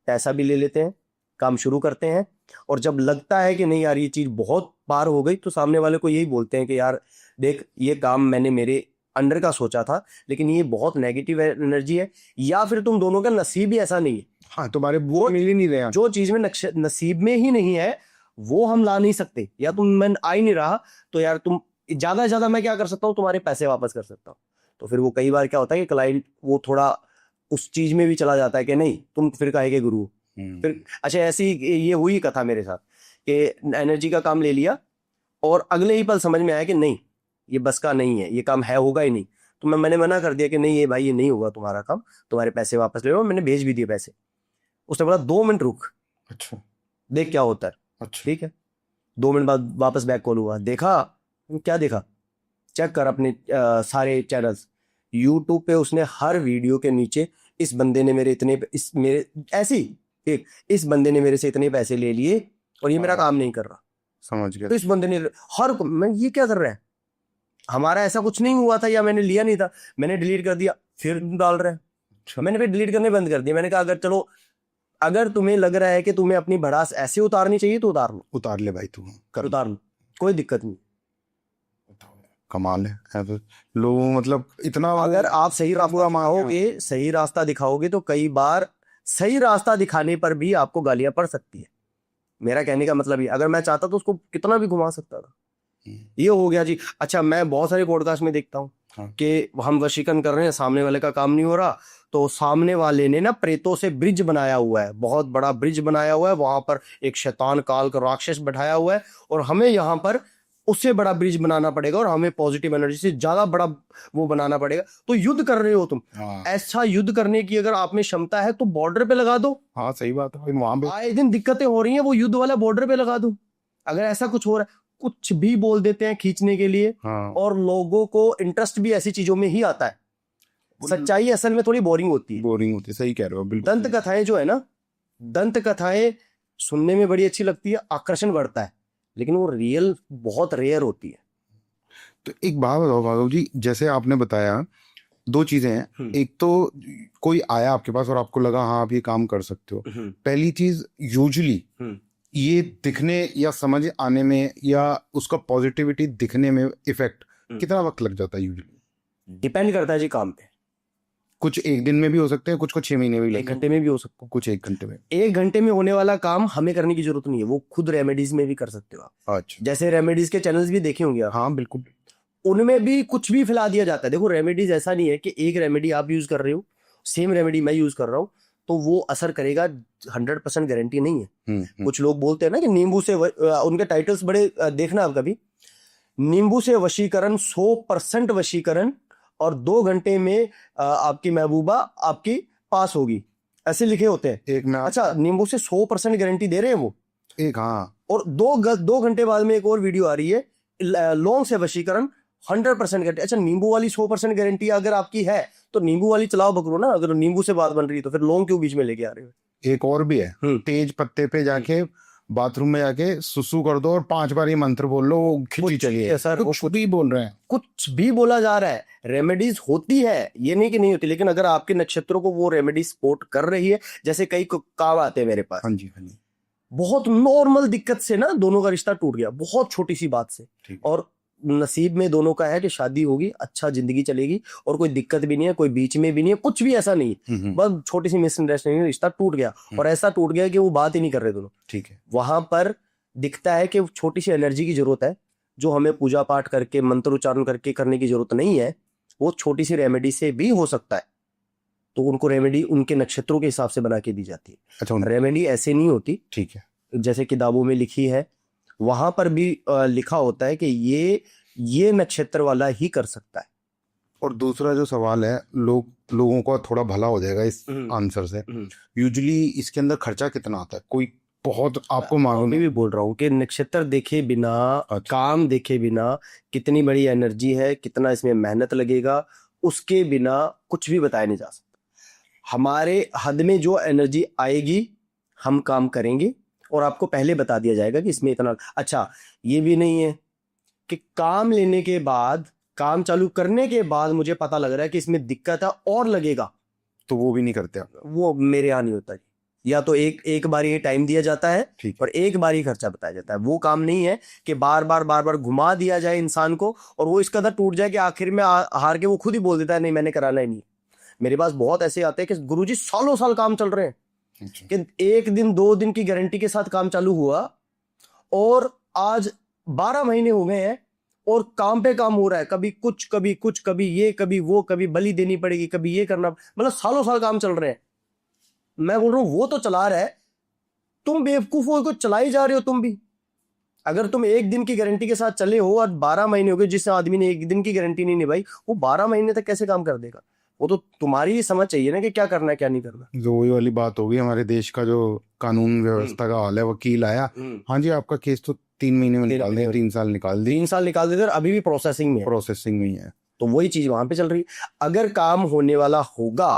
पैसा भी ले लेते हैं, काम शुरू करते हैं, और जब लगता है कि नहीं यार ये चीज बहुत पार हो गई तो सामने वाले को यही बोलते हैं कि यार देख ये काम मैंने मेरे अंडर का सोचा था लेकिन ये बहुत नेगेटिव एनर्जी है, या फिर तुम दोनों का नसीब ही ऐसा नहीं है। हाँ, तुम्हारे वो मिल ही नहीं रहे। जो चीज में नसीब में ही नहीं है वो हम ला नहीं सकते, या तुम मैं आ ही नहीं रहा तो यार तुम ज्यादा से ज्यादा मैं क्या कर सकता हूँ, तुम्हारे पैसे वापस कर सकता हूँ। तो फिर वो कई बार क्या होता है कि क्लाइंट वो थोड़ा उस चीज में भी चला जाता है कि नहीं तुम फिर काहे के गुरु। फिर अच्छा ऐसी ये हुई कथा मेरे साथ कि एनर्जी का काम ले लिया और अगले ही पल समझ में आया कि नहीं ये बस का नहीं है, ये काम है होगा ही नहीं। तो मैंने मना कर दिया कि नहीं ये भाई ये नहीं होगा तुम्हारा काम, तुम्हारे पैसे वापस ले लो। मैंने भेज भी दिए पैसे। उसने बोला 2 मिनट रुक, अच्छा देख क्या होता है। अच्छा, ठीक है, 2 मिनट बाद वापस बैक कॉल हुआ। देखा क्या देखा, चेक कर अपने सारे चैनल्स। यूट्यूब पे उसने हर वीडियो के नीचे इस बंदे ने मेरे इतने मेरे ऐसी एक इस बंदे ने मेरे से इतने पैसे ले लिए और ये मेरा काम नहीं कर रहा। समझ गया। तो इस बंदे ने हर मैं ये क्या कर रहा है, हमारा ऐसा कुछ नहीं हुआ था या मैंने लिया नहीं था, मैंने डिलीट कर दिया, फिर डाल रहे हैं। मैंने फिर डिलीट करने बंद कर दिया। मैंने कहा अगर चलो अगर तुम्हें लग रहा है कि तुम्हें अपनी भड़ास ऐसे उतारनी चाहिए तो उतार लो, उतार ले भाई, तू कर उतार लो, कोई दिक्कत नहीं। कमाल है तो लोग मतलब इतना अगर आप सही रास्ता दिखाओगे, सही रास्ता दिखाओगे तो कई बार सही रास्ता दिखाने पर भी आपको गालियां पड़ सकती है। मेरा कहने का मतलब ये, अगर मैं चाहता तो उसको कितना भी घुमा सकता था। ये हो गया जी। अच्छा, मैं बहुत सारे पॉडकास्ट में देखता हूँ कि हम वशीकरण कर रहे हैं, सामने वाले का काम नहीं हो रहा, तो सामने वाले ने ना प्रेतों से ब्रिज बनाया हुआ है, बहुत बड़ा ब्रिज बनाया हुआ है, वहां पर एक शैतान काल का राक्षस बैठाया हुआ है और हमें यहाँ पर उससे बड़ा ब्रिज बनाना पड़ेगा और हमें पॉजिटिव एनर्जी से ज्यादा बड़ा वो बनाना पड़ेगा। तो युद्ध कर रहे हो तुम। ऐसा युद्ध करने की अगर आप में क्षमता है तो बॉर्डर पे लगा दो। हाँ सही बात है, वहां पे आए दिन दिक्कतें हो रही हैं, वो युद्ध वाला बॉर्डर पे लगा दो। अगर ऐसा कुछ हो रहा है, कुछ भी बोल देते हैं खींचने के लिए। और लोगों को इंटरेस्ट भी ऐसी चीजों में ही आता है। सच्चाई असल में थोड़ी बोरिंग होती है। बोरिंग होती है, सही कह रहे हो बिल्कुल। दंत कथाएं जो है ना, दंत कथाएं सुनने में बड़ी अच्छी लगती है, आकर्षण बढ़ता है, लेकिन वो रियल बहुत रेयर होती है। तो एक बात बताओ भार्गव जी, जैसे आपने बताया दो चीजें हैं। एक तो कोई आया आपके पास और आपको लगा हाँ आप ये काम कर सकते हो। पहली चीज, यूजुअली ये दिखने या समझ आने में या उसका पॉजिटिविटी दिखने में इफेक्ट कितना वक्त लग जाता है यूजुअली? डिपेंड करता है जी काम पे। कुछ एक दिन में भी हो सकते हैं, कुछ 6 महीने भी एक लगते हैं, घंटे में भी हो सकता है। कुछ 1 घंटे में। 1 घंटे में होने वाला काम हमें करने की जरूरत नहीं है, वो खुद रेमेडीज में भी कर सकते हो आप। अच्छा। जैसे रेमेडीज के चैनल्स भी देखे होंगे आप, हाँ बिल्कुल। उनमें भी कुछ भी फैला दिया जाता है। देखो रेमेडीज ऐसा नहीं है कि एक रेमेडी आप यूज कर रहे हो, सेम रेमेडी मैं यूज कर रहा हूँ तो वो असर करेगा, 100% गारंटी नहीं है। कुछ लोग बोलते हैं ना कि नींबू से उनके टाइटल्स बड़े देखना आप कभी, नींबू से वशीकरण 100% वशीकरण और 2 घंटे में आपकी महबूबा आपकी पास होगी, ऐसे लिखे होते हैं। एक में अच्छा, नींबू से 100% गारंटी दे रहे हैं वो। एक, हाँ। और 2 घंटे बाद में एक और वीडियो आ रही है, लौंग से वशीकरण 100% गारंटी। अच्छा, नींबू वाली 100% गारंटी अगर आपकी है तो नींबू वाली चलाओ पकड़ो ना। अगर नींबू से बात बन रही है तो फिर लौंग क्यों बीच में लेके आ रहे हो? एक और भी है, तेज पत्ते पे जाके बाथरूम में जाके सुसु कर दो और 5 बार ये मंत्र बोल लो, वो खिंची चलिए। सर कुछ भी बोल रहे हैं, कुछ भी बोला जा रहा है। रेमेडीज होती है, ये नहीं कि नहीं होती, लेकिन अगर आपके नक्षत्रों को वो रेमेडी सपोर्ट कर रही है, जैसे कई काम आते हैं मेरे पास। हाँ जी, हाँ जी। बहुत नॉर्मल दिक्कत से ना दोनों का रिश्ता टूट गया, बहुत छोटी सी बात से, और नसीब में दोनों का है कि शादी होगी, अच्छा जिंदगी चलेगी और कोई दिक्कत भी नहीं है, कोई बीच में भी नहीं है, कुछ भी ऐसा नहीं है, बस छोटी सी मिसअंडरस्टैंडिंग, रिश्ता टूट गया। और ऐसा टूट गया कि वो बात ही नहीं कर रहे दोनों। ठीक है। वहां पर दिखता है कि छोटी सी एनर्जी की जरूरत है, जो हमें पूजा पाठ करके मंत्र उच्चारण करके करने की जरूरत नहीं है, वो छोटी सी रेमेडी से भी हो सकता है। तो उनको रेमेडी उनके नक्षत्रों के हिसाब से बना के दी जाती है। अच्छा, रेमेडी ऐसे नहीं होती, ठीक है, जैसे किताबों में लिखी है, वहां पर भी लिखा होता है कि ये नक्षत्र वाला ही कर सकता है। और दूसरा जो सवाल है, लोगों का थोड़ा भला हो जाएगा इस आंसर से। यूजुअली इसके अंदर खर्चा कितना आता है? कोई बहुत आपको मालूम? मैं भी बोल रहा हूँ कि नक्षत्र देखे बिना, काम देखे बिना, कितनी बड़ी एनर्जी है, कितना इसमें मेहनत लगेगा, उसके बिना कुछ भी बताया नहीं जा सकता। हमारे हद में जो एनर्जी आएगी हम काम करेंगे और आपको पहले बता दिया जाएगा कि इसमें इतना। अच्छा, ये भी नहीं है कि काम लेने के बाद, काम चालू करने के बाद मुझे पता लग रहा है कि इसमें दिक्कत है और लगेगा, तो वो भी नहीं करते आप? वो मेरे यहाँ नहीं होता। या तो एक बार ये टाइम दिया जाता है और एक बार ही खर्चा बताया जाता है। वो काम नहीं है कि बार बार घुमा दिया जाए इंसान को और वो इस कदर टूट जाए कि आखिर में हार के वो खुद ही बोल देता है नहीं मैंने कराना ही नहीं। मेरे पास बहुत ऐसे आते हैं कि गुरुजी सालों साल काम चल रहे हैं कि 1 दिन 2 दिन की गारंटी के साथ काम चालू हुआ और आज 12 महीने हो गए हैं और काम पे काम हो रहा है, कभी कुछ कभी कुछ, कभी ये कभी वो, कभी बलि देनी पड़ेगी, कभी ये करना, मतलब सालों साल काम चल रहे हैं। मैं बोल रहा हूं वो तो चला रहा है, तुम बेवकूफों को चलाई जा रहे हो तुम भी। अगर तुम 1 दिन की गारंटी के साथ चले हो और 12 महीने हो गए, जिस आदमी ने 1 दिन की गारंटी नहीं निभाई वो 12 महीने तक कैसे काम कर देगा? वो तो तुम्हारी ही समझ चाहिए ना कि क्या करना है क्या नहीं करना। जो वही वाली बात होगी, हमारे देश का जो कानून व्यवस्था का हाल है, वकील आया, हाँ जी आपका केस तो 3 महीने में निकाल दें, 3 साल निकाल दें, 3 साल निकाल देते, अभी भी प्रोसेसिंग में है। तो वही चीज वहां पे चल रही है। अगर काम होने वाला होगा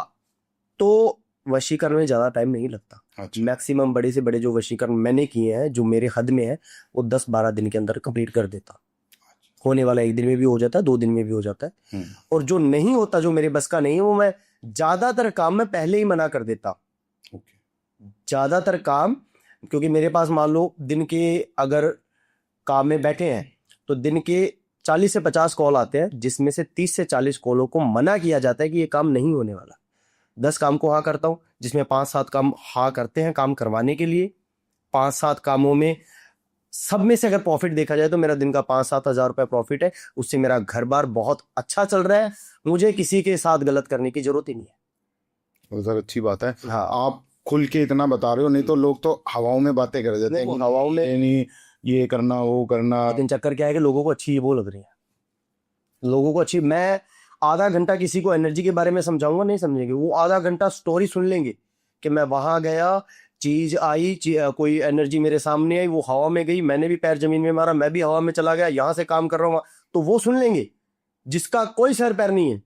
तो वशीकरण में ज्यादा टाइम नहीं लगता। अच्छा। मैक्सिमम बड़े से बड़े जो वशीकरण मैंने किए हैं, जो मेरे हद में है, वो 10-12 दिन के अंदर कंप्लीट कर देता। होने वाला 1 दिन में भी हो जाता है, 2 दिन में भी हो जाता है। और जो नहीं होता, जो मेरे बस का नहीं है, वो मैं ज्यादातर काम में पहले ही मना कर देता। ज्यादातर काम, क्योंकि मेरे पास मान लो दिन के अगर काम में बैठे हैं तो दिन के 40 से 50 कॉल आते हैं, जिसमें से 30 से 40 कॉलों को मना किया जाता है कि ये काम नहीं होने वाला। 10 काम को हाँ करता हूं, जिसमें 5-7 काम हाँ करते हैं काम करवाने के लिए। 5-7 कामों में सब में से अगर प्रॉफिट देखा जाए तो मेरा दिन का 5-7 हजार रुपए प्रॉफिट है, उससे मेरा घर बार बहुत अच्छा चल रहा है, मुझे किसी के साथ गलत करने की जरूरत ही नहीं है। तो सर अच्छी बात है। हाँ, आप खुल के इतना बता रहे हो, नहीं तो लोग तो हवाओं में बातें कर देते हैं, हवाओं में नहीं ये करना वो करना। लेकिन चक्कर क्या है कि लोगों को अच्छी वो लग रही है, लोगों को अच्छी। मैं आधा घंटा किसी को एनर्जी के बारे में समझाऊंगा, नहीं समझेंगे वो। आधा घंटा स्टोरी सुन लेंगे कि मैं वहां गया, चीज आई, कोई एनर्जी मेरे सामने आई, वो हवा में गई, मैंने भी पैर जमीन में मारा, मैं भी हवा में चला गया, यहां से काम कर रहा हूं, तो वो सुन लेंगे जिसका कोई सर पैर नहीं है।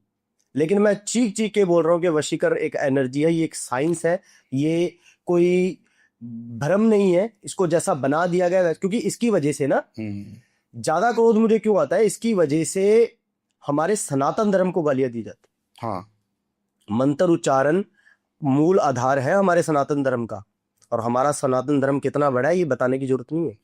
लेकिन मैं चीख चीख के बोल रहा हूं कि वशीकरण एक एनर्जी है, ये एक साइंस है, ये कोई भ्रम नहीं है, इसको जैसा बना दिया गया है। क्योंकि इसकी वजह से ना ज्यादा क्रोध मुझे क्यों आता है, इसकी वजह से हमारे सनातन धर्म को गालियां दी जाती। हाँ मंत्र उच्चारण मूल आधार है हमारे सनातन धर्म का, और हमारा सनातन धर्म कितना बड़ा है ये बताने की जरूरत नहीं है।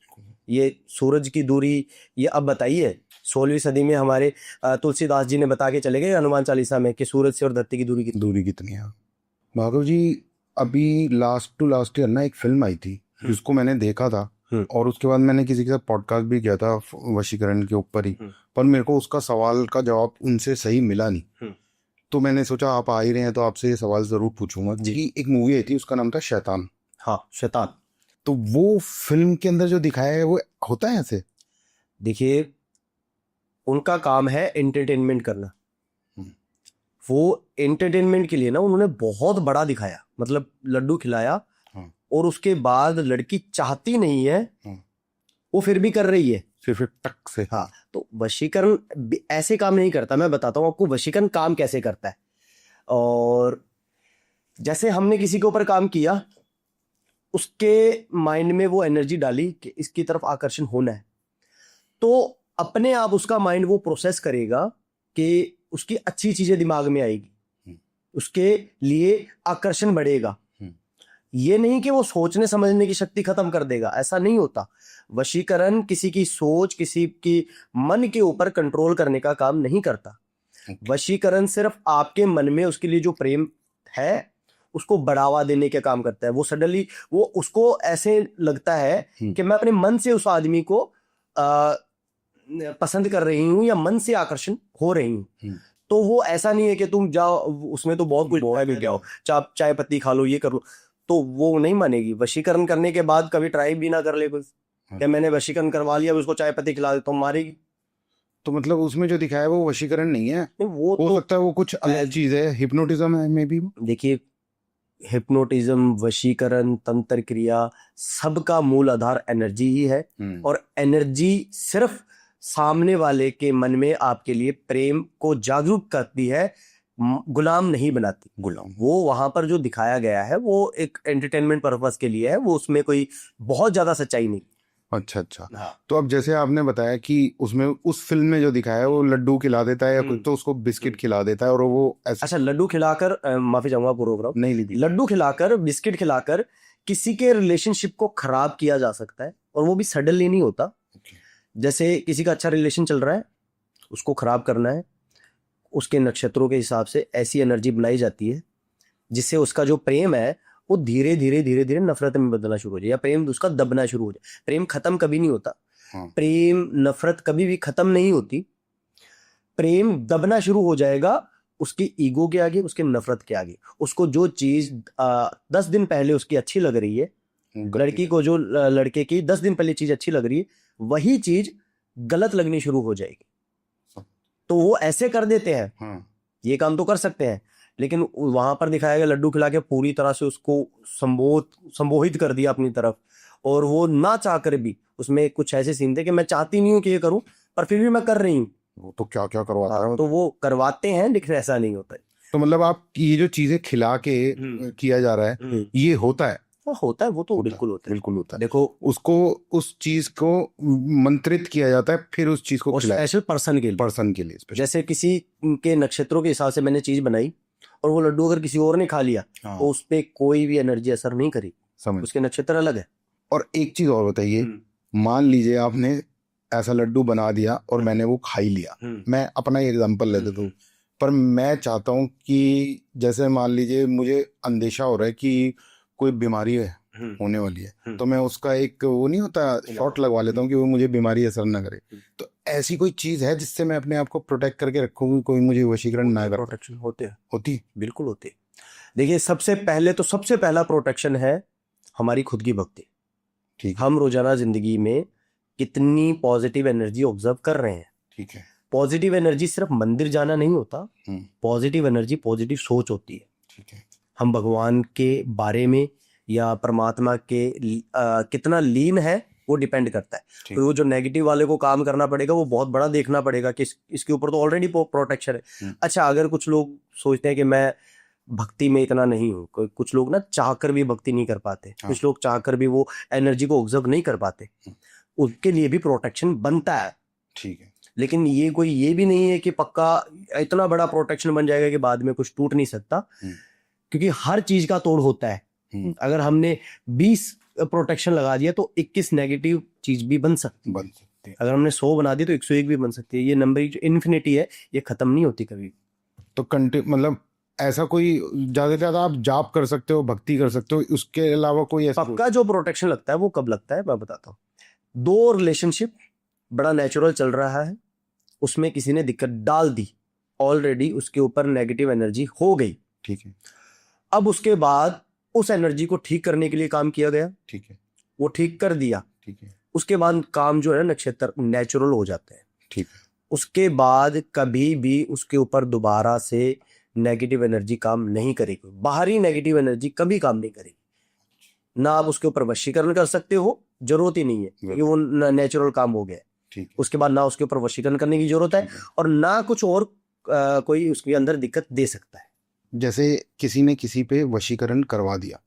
ये सूरज की दूरी, ये अब बताइए 16वीं सदी में हमारे तुलसीदास जी ने बता के चले गए हनुमान चालीसा में कि सूरज से और धरती की दूरी कितनी। दूरी कितनी है। भार्गव जी, अभी लास्ट ईयर ना एक फिल्म आई थी जिसको मैंने देखा था, और उसके बाद मैंने किसी के साथ पॉडकास्ट भी किया था वशीकरण के ऊपर ही, पर मेरे को उसका सवाल का जवाब उनसे सही मिला नहीं। तो मैंने सोचा आप आ ही रहे हैं तो आपसे ये सवाल जरूर पूछूंगा कि एक मूवी आई थी उसका नाम था शैतान। हाँ, शैतान। तो वो फिल्म के अंदर जो दिखाया है वो होता है ऐसे? देखिए, उनका काम है एंटरटेनमेंट करना। वो एंटरटेनमेंट के लिए ना उन्होंने बहुत बड़ा दिखाया, मतलब लड्डू खिलाया, और उसके बाद लड़की चाहती नहीं है, वो फिर भी कर रही है सिर्फ एक टक से। हाँ, तो वशीकरण ऐसे काम नहीं करता। मैं बताता हूँ आपको वशीकरण काम कैसे करता है। और जैसे हमने किसी के ऊपर काम किया, उसके माइंड में वो एनर्जी डाली कि इसकी तरफ आकर्षण होना है, तो अपने आप उसका माइंड वो प्रोसेस करेगा कि उसकी अच्छी चीजें दिमाग में आएगी, उसके लिए आकर्षण बढ़ेगा। ये नहीं कि वो सोचने समझने की शक्ति खत्म कर देगा, ऐसा नहीं होता। वशीकरण किसी की सोच, किसी की मन के ऊपर कंट्रोल करने का काम नहीं करता। वशीकरण सिर्फ आपके मन में उसके लिए जो प्रेम है उसको बढ़ावा देने का काम करता है। वो सडनली वो उसको ऐसे लगता है कि मैं अपने मन से उस आदमी को पसंद कर रही हूं या मन से आकर्षण हो रही हूं। तो वो ऐसा नहीं है कि तुम जाओ उसमें तो बहुत कुछ है, क्या हो चाय पत्ती खा लो, ये कर लो, तो वो नहीं मानेगी। वशीकरण करने के बाद कभी ट्राई भी ना कर ले कुछ, क्या मैंने वशीकरण करवा लिया उसको चाय पत्ती खिला देता हूँ, मारेगी। तो मतलब उसमें जो दिखाया है वो वशीकरण नहीं है, वो हो तो सकता है वो कुछ अलग चीज है, हिप्नोटिज्म है मे बी। देखिए, हिप्नोटिज्म, वशीकरण, तंत्र क्रिया, सबका मूल आधार एनर्जी ही है। और एनर्जी सिर्फ सामने वाले के मन में आपके लिए प्रेम को जागरूक करती है, गुलाम नहीं बनाती। गुलाम वो वहां पर जो दिखाया गया है वो एक एंटरटेनमेंट पर्पस के लिए है, वो उसमें कोई बहुत ज्यादा सच्चाई नहीं। अच्छा अच्छा। हाँ। तो अब जैसे आपने बताया कि उसमें उस फिल्म में जो दिखाया है वो लड्डू खिला देता है या कुछ, तो उसको बिस्किट खिला देता है और वो ऐसे। अच्छा, लड्डू खिलाकर माफी चाहूंगा प्रोग्राम नहीं लीजिए। लड्डू खिलाकर, बिस्किट खिलाकर किसी के रिलेशनशिप को खराब किया जा सकता है, और वो भी सडनली नहीं होता। जैसे किसी का अच्छा रिलेशन चल रहा है, उसको खराब करना है, उसके नक्षत्रों के हिसाब से ऐसी एनर्जी बनाई जाती है जिससे उसका जो प्रेम है वो धीरे धीरे धीरे धीरे नफरत में बदलना शुरू हो जाए, या प्रेम उसका दबना शुरू हो जाए। प्रेम खत्म कभी नहीं होता। प्रेम नफरत कभी भी खत्म नहीं होती। प्रेम दबना शुरू हो जाएगा उसकी ईगो के आगे, उसके नफरत के आगे। उसको जो चीज 10 दिन पहले उसकी अच्छी लग रही है, लड़की को जो लड़के की 10 दिन पहले चीज अच्छी लग रही है, वही चीज गलत लगनी शुरू हो जाएगी। तो वो ऐसे कर देते हैं। ये काम तो कर सकते हैं, लेकिन वहां पर दिखाया गया लड्डू खिला के पूरी तरह से उसको संबोधित कर दिया अपनी तरफ, और वो ना चाहकर भी उसमें कुछ ऐसे सीन थे कि मैं चाहती नहीं हूं कि ये करूं, पर फिर भी मैं कर रही हूँ। वो तो क्या क्या करवाता है। तो वो करवाते हैं, लेकिन ऐसा नहीं होता है। तो मतलब आप ये जो चीजें खिला के किया जा रहा है ये होता है? होता है, वो तो बिल्कुल होता है, बिल्कुल होता है। देखो, उसको उस चीज को मंत्रित किया जाता है, फिर उस चीज को स्पेशल पर्सन के लिए जैसे किसी के नक्षत्रों के हिसाब से मैंने चीज बनाई, और वो लड्डू अगर किसी और ने खा लिया तो उस पर कोई भी एनर्जी असर नहीं करी, उसके नक्षत्र अलग है। और एक चीज और बताइए, मान लीजिए आपने ऐसा लड्डू बना दिया और मैंने वो खा ही लिया, मैं अपना ही एग्जांपल ले देता हूँ, पर मैं चाहता हूँ कि जैसे मान लीजिए मुझे अंदेशा हो रहा है कि कोई बीमारी है होने वाली है, तो मैं उसका एक वो नहीं होता शॉट लगवा लेता हूँ कि वो मुझे बीमारी असर ना करे। तो ऐसी कोई चीज है जिससे मैं अपने आप को प्रोटेक्ट करके रखूँ, कोई मुझे वशीकरण ना करे? प्रोटेक्शन होती बिल्कुल होती। देखिए, सबसे पहला प्रोटेक्शन है हमारी खुद की भक्ति। ठीक, हम रोजाना जिंदगी में कितनी पॉजिटिव एनर्जी ऑब्जर्व कर रहे हैं। ठीक है। पॉजिटिव एनर्जी सिर्फ मंदिर जाना नहीं होता, पॉजिटिव एनर्जी पॉजिटिव सोच होती है। ठीक है। हम भगवान के बारे में या परमात्मा के कितना लीन है वो डिपेंड करता है। तो वो जो नेगेटिव वाले को काम करना पड़ेगा, वो बहुत बड़ा देखना पड़ेगा कि इसके ऊपर तो ऑलरेडी प्रोटेक्शन है। अच्छा, अगर कुछ लोग सोचते हैं कि मैं भक्ति में इतना नहीं हूँ, कुछ लोग ना चाहकर भी भक्ति नहीं कर पाते, कुछ लोग चाहकर भी वो एनर्जी को ऑब्जर्व नहीं कर पाते, उनके लिए भी प्रोटेक्शन बनता है। ठीक है। लेकिन ये कोई ये भी नहीं है कि पक्का इतना बड़ा प्रोटेक्शन बन जाएगा कि बाद में कुछ टूट नहीं सकता, क्योंकि हर चीज का तोड़ होता है। अगर हमने 20 प्रोटेक्शन लगा दिया तो 21 नेगेटिव चीज भी बन सकती है। अगर हमने 100 बना दी तो 101 भी बन सकती है। ये नंबर जो इन्फिनिटी है ये खत्म नहीं होती कभी। तो मतलब ऐसा कोई ज्यादा से ज्यादा आप जाप कर सकते हो, भक्ति कर सकते हो, उसके अलावा कोई ऐसा पक्का जो प्रोटेक्शन लगता है वो कब लगता है मैं बताता हूँ। 2 रिलेशनशिप बड़ा नेचुरल चल रहा है, उसमें किसी ने दिक्कत डाल दी, ऑलरेडी उसके ऊपर नेगेटिव एनर्जी हो गई। ठीक है। अब उसके बाद उस एनर्जी को ठीक करने के लिए काम किया गया। ठीक है। वो ठीक कर दिया। ठीक है। उसके बाद काम जो है नक्षत्र नेचुरल हो जाते हैं। ठीक है। उसके बाद कभी भी उसके ऊपर दोबारा से नेगेटिव एनर्जी काम नहीं करेगी। बाहरी नेगेटिव एनर्जी कभी काम नहीं करेगी। ना आप उसके ऊपर वशीकरण कर सकते हो, जरूरत ही नहीं है, क्योंकि वो नेचुरल काम हो गया है। ठीक है। उसके बाद ना उसके ऊपर वशीकरण करने की जरूरत है और ना कुछ और कोई उसके अंदर दिक्कत दे सकता है। जैसे किसी ने किसी पे वशीकरण करवा दिया,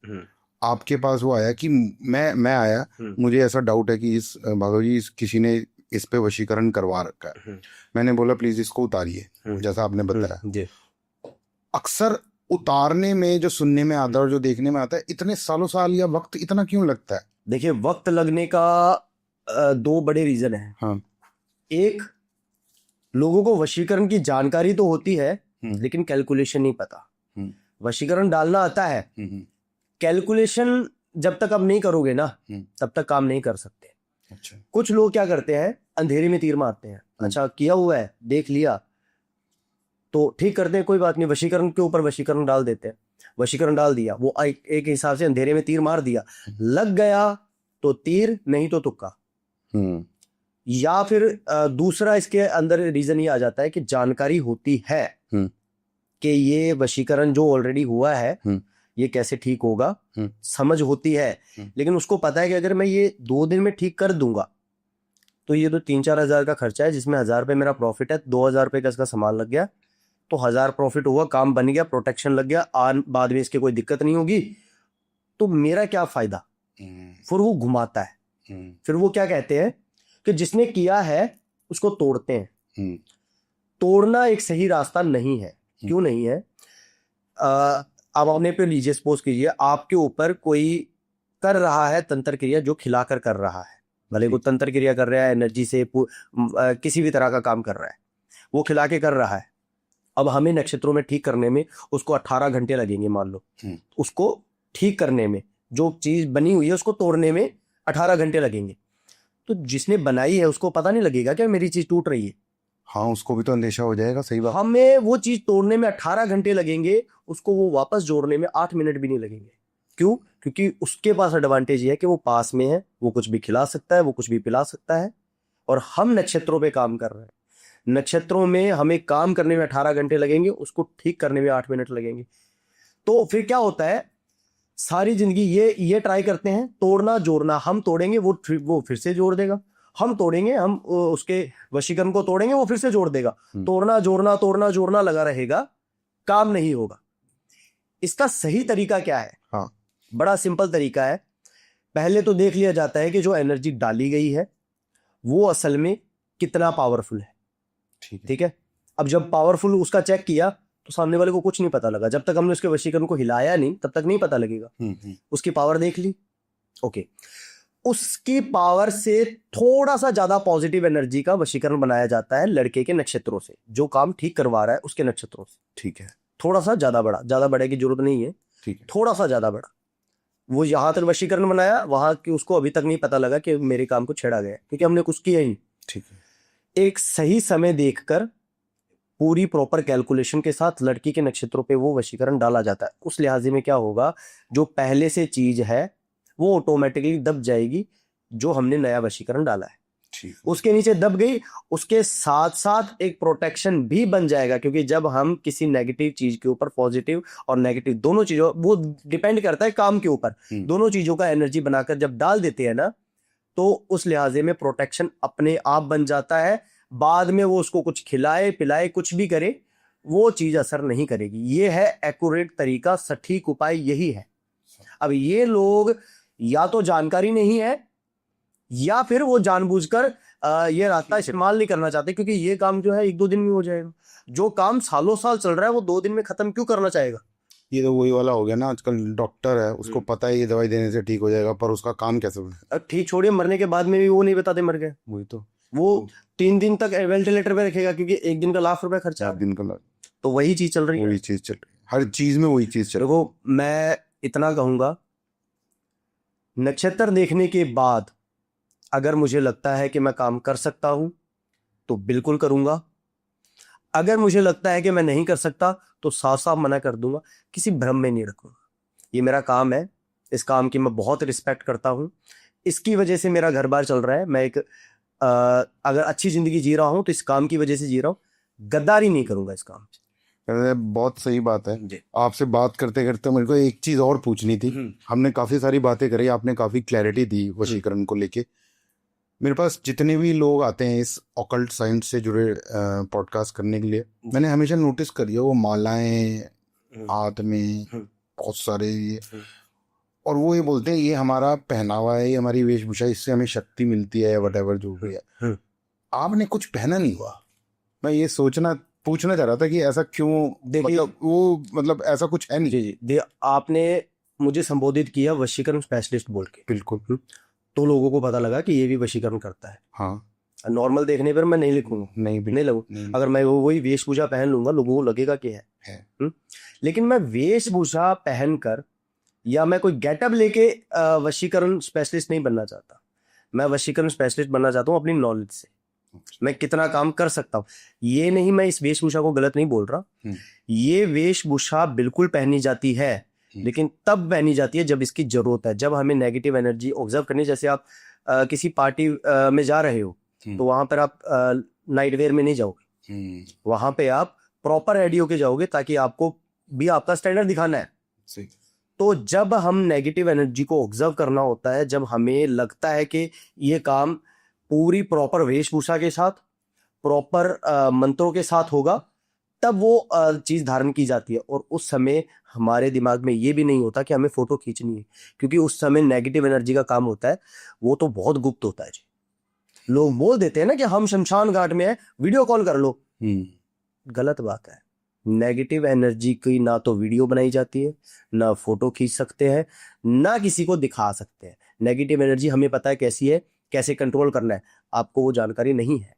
आपके पास वो आया कि मैं आया, मुझे ऐसा डाउट है कि इस भागवत जी किसी ने इस पे वशीकरण करवा रखा है, मैंने बोला प्लीज इसको उतारिए, जैसा आपने बताया। अक्सर उतारने में जो सुनने में आता है और जो देखने में आता है, इतने सालों साल या वक्त इतना क्यों लगता है? देखिए, वक्त लगने का 2 बड़े रीजन है। हाँ। एक, लोगों को वशीकरण की जानकारी तो होती है लेकिन कैलकुलेशन नहीं पता। वशीकरण डालना आता है, कैलकुलेशन जब तक आप नहीं करोगे ना तब तक काम नहीं कर सकते। अच्छा। कुछ लोग क्या करते हैं, अंधेरे में तीर मारते हैं। अच्छा किया हुआ है, देख लिया तो ठीक करते हैं, कोई बात नहीं, वशीकरण के ऊपर वशीकरण डाल देते हैं। वशीकरण डाल दिया, वो एक हिसाब से अंधेरे में तीर मार दिया, लग गया तो तीर, नहीं तो तुक्का। या फिर दूसरा इसके अंदर रीजन ये आ जाता है कि जानकारी होती है कि ये वशीकरण जो ऑलरेडी हुआ है ये कैसे ठीक होगा, समझ होती है, लेकिन उसको पता है कि अगर मैं ये 2 दिन में ठीक कर दूंगा तो ये तो 3-4 हजार का खर्चा है, जिसमें 1000 रुपये मेरा प्रॉफिट है, 2000 रुपये का इसका सामान लग गया, तो 1000 प्रॉफिट हुआ, काम बन गया, प्रोटेक्शन लग गया, बाद में इसके कोई दिक्कत नहीं होगी, तो मेरा क्या फायदा। फिर वो घुमाता है। फिर वो क्या कहते हैं कि जिसने किया है उसको तोड़ते हैं। तोड़ना एक सही रास्ता नहीं है। क्यों नहीं है? आप अपने पे लीजिए, सपोज कीजिए आपके ऊपर कोई कर रहा है तंत्र क्रिया, जो खिलाकर कर रहा है, भले वो तंत्र क्रिया कर रहा है, एनर्जी से किसी भी तरह का काम कर रहा है, वो खिला के कर रहा है। अब हमें नक्षत्रों में ठीक करने में उसको 18 घंटे लगेंगे, मान लो। उसको ठीक करने में, जो चीज बनी हुई है उसको तोड़ने में 18 घंटे लगेंगे। तो जिसने बनाई है उसको पता नहीं लगेगा क्या मेरी चीज टूट रही है? हाँ, उसको भी तो अंदेशा हो जाएगा। सही बात। हमें वो चीज तोड़ने में 18 घंटे लगेंगे, उसको वो वापस जोड़ने में 8 मिनट भी नहीं लगेंगे। क्यों? क्योंकि उसके पास एडवांटेज ये है कि वो पास में है, वो कुछ भी खिला सकता है, वो कुछ भी पिला सकता है। और हम नक्षत्रों पे काम कर रहे हैं, नक्षत्रों में हमें काम करने में 18 घंटे लगेंगे, उसको ठीक करने में 8 मिनट लगेंगे। तो फिर क्या होता है, सारी जिंदगी ये ट्राई करते हैं तोड़ना जोड़ना। हम तोड़ेंगे, वो फिर से जोड़ देगा, हम तोड़ेंगे, हम उसके वशीकरण को तोड़ेंगे, वो फिर से जोड़ देगा। तोड़ना जोड़ना लगा रहेगा, काम नहीं होगा। इसका सही तरीका क्या है? हाँ, बड़ा सिंपल तरीका है। पहले तो देख लिया जाता है कि जो एनर्जी डाली गई है वो असल में कितना पावरफुल है। ठीक है। अब जब पावरफुल उसका चेक किया तो सामने वाले को कुछ नहीं पता लगा, जब तक हमने उसके वशीकरण को हिलाया नहीं तब तक नहीं पता लगेगा। उसकी पावर देख ली, ओके, उसकी पावर से थोड़ा सा ज्यादा पॉजिटिव एनर्जी का वशीकरण बनाया जाता है लड़के के नक्षत्रों से, जो काम ठीक करवा रहा है उसके नक्षत्रों से। ठीक है। थोड़ा सा ज्यादा बड़ा, ज्यादा बड़े की जरूरत नहीं है, ठीक है, थोड़ा सा ज्यादा बड़ा। वो यहां तक वशीकरण बनाया, वहां की उसको अभी तक नहीं पता लगा कि मेरे काम को छेड़ा गया, क्योंकि हमने कुछ किया ही। ठीक है। एक सही समय देखकर पूरी प्रॉपर कैलकुलेशन के साथ लड़की के नक्षत्रों पे वो वशीकरण डाला जाता है। उस लिहाजे में क्या होगा, जो पहले से चीज है वो ऑटोमेटिकली दब जाएगी, जो हमने नया वशीकरण डाला है। उसके नीचे दब गई, उसके साथ साथ एक प्रोटेक्शन भी बन जाएगा, क्योंकि जब हम किसी नेगेटिव चीज के ऊपर पॉजिटिव और नेगेटिव दोनों चीजों, वो डिपेंड करता है काम के ऊपर, दोनों चीजों का एनर्जी बनाकर जब डाल देते हैं ना, तो उस लिहाजे में प्रोटेक्शन अपने आप बन जाता है। बाद में वो उसको कुछ खिलाए पिलाए कुछ भी करे, वो चीज असर नहीं करेगी। ये है एक्यूरेट तरीका, सटीक उपाय यही है। अब ये लोग या तो जानकारी नहीं है, या फिर वो जानबूझकर ये रास्ता इस्तेमाल नहीं करना चाहते, क्योंकि ये काम जो है 1-2 दिन में हो जाएगा। जो काम सालों साल चल रहा है वो 2 दिन में खत्म क्यों करना चाहेगा? ये तो वही वाला हो गया ना, आजकल डॉक्टर है उसको पता है ये दवाई देने से ठीक हो जाएगा, पर उसका काम कैसे होगा? अब ठीक छोड़िए, मरने के बाद में भी वो नहीं बताते मर गए। वही तो, वो 3 दिन तक वेंटिलेटर पे रखेगा, क्योंकि 1 दिन का ₹1,00,000 खर्चा 4 है। दिन का तो वही चीज चल रही है। वही चीज चल रही है, हर चीज में वही चीज चल रही देखो, मैं इतना कहूंगा, नक्षत्र देखने के बाद अगर मुझे लगता है कि मैं काम कर सकता हूं तो बिल्कुल करूंगा। अगर मुझे लगता है कि मैं नहीं कर सकता तो साफ साफ मना कर दूंगा, किसी भ्रम में नहीं रखूंगा। ये मेरा काम है, इस काम की मैं बहुत रिस्पेक्ट करता हूं, इसकी वजह से मेरा घर बार चल रहा है। मैं एक अगर अच्छी जिंदगी जी रहा हूं तो इस काम की वजह से जी रहा हूं, गद्दारी नहीं करूंगा इस काम से। है। बहुत सही बात है। जी। आपसे बात करते करते मेरे को एक चीज और पूछनी थी। हमने काफी सारी बातें करी, आपने काफी क्लैरिटी दी वशीकरण को लेके। मेरे पास जितने भी लोग आते हैं इस ऑकल्ट साइंस से जुड़े पॉडकास्ट करने के लिए, मैंने हमेशा नोटिस करी है वो मालाएं हाथ में बहुत सारे ये, और वो ये बोलते हैं ये हमारा पहनावा है, ये हमारी वेशभूषा, इससे हमें शक्ति मिलती है, वटेवर जो भी है। आपने कुछ पहना नहीं हुआ, मैं ये पूछना चाह रहा था कि ऐसा क्यों? देखिए, मतलब ऐसा कुछ है नहीं। जी, आपने मुझे संबोधित किया वशीकरण स्पेशलिस्ट बोल के, बिल्कुल। तो लोगों को पता लगा कि ये भी वशीकरण करता है। हाँ, नॉर्मल देखने पर मैं नहीं लिखूंगा, नहीं लगूंगा। अगर मैं वही वेशभूषा पहन लूंगा, लोगों को लगेगा कि है। लेकिन मैं वेशभूषा पहनकर या मैं कोई गेटअप लेके वशीकरण स्पेशलिस्ट नहीं बनना चाहता। मैं वशीकरण स्पेशलिस्ट बनना चाहता हूँ अपनी नॉलेज से, मैं कितना काम कर सकता हूँ। ये नहीं, मैं इस वेशभूषा को गलत नहीं बोल रहा। ये वेशभूषा बिल्कुल पहनी जाती है, लेकिन तब पहनी जाती है जब इसकी जरूरत है, जब हमें नेगेटिव एनर्जी ऑब्जर्व करनी। जैसे आप किसी पार्टी में जा रहे हो तो वहां पर आप नाइट वेयर में नहीं जाओगे, वहां पे आप प्रॉपर रेडी होके जाओगे, ताकि आपको भी आपका स्टैंडर्ड दिखाना है। तो जब हम नेगेटिव एनर्जी को ऑब्जर्व करना होता है, जब हमें लगता है कि ये काम पूरी प्रॉपर वेशभूषा के साथ, प्रॉपर मंत्रों के साथ होगा, तब वो चीज धारण की जाती है। और उस समय हमारे दिमाग में ये भी नहीं होता कि हमें फोटो खींचनी है, क्योंकि उस समय नेगेटिव एनर्जी का काम होता है, वो तो बहुत गुप्त होता है जी। लोग बोल देते हैं ना कि हम शमशान घाट में हैं, वीडियो कॉल कर लो। गलत बात है। नेगेटिव एनर्जी की ना तो वीडियो बनाई जाती है, ना फोटो खींच सकते हैं, ना किसी को दिखा सकते हैं। नेगेटिव एनर्जी हमें पता है कैसी है, कैसे कंट्रोल करना है, आपको वो जानकारी नहीं है।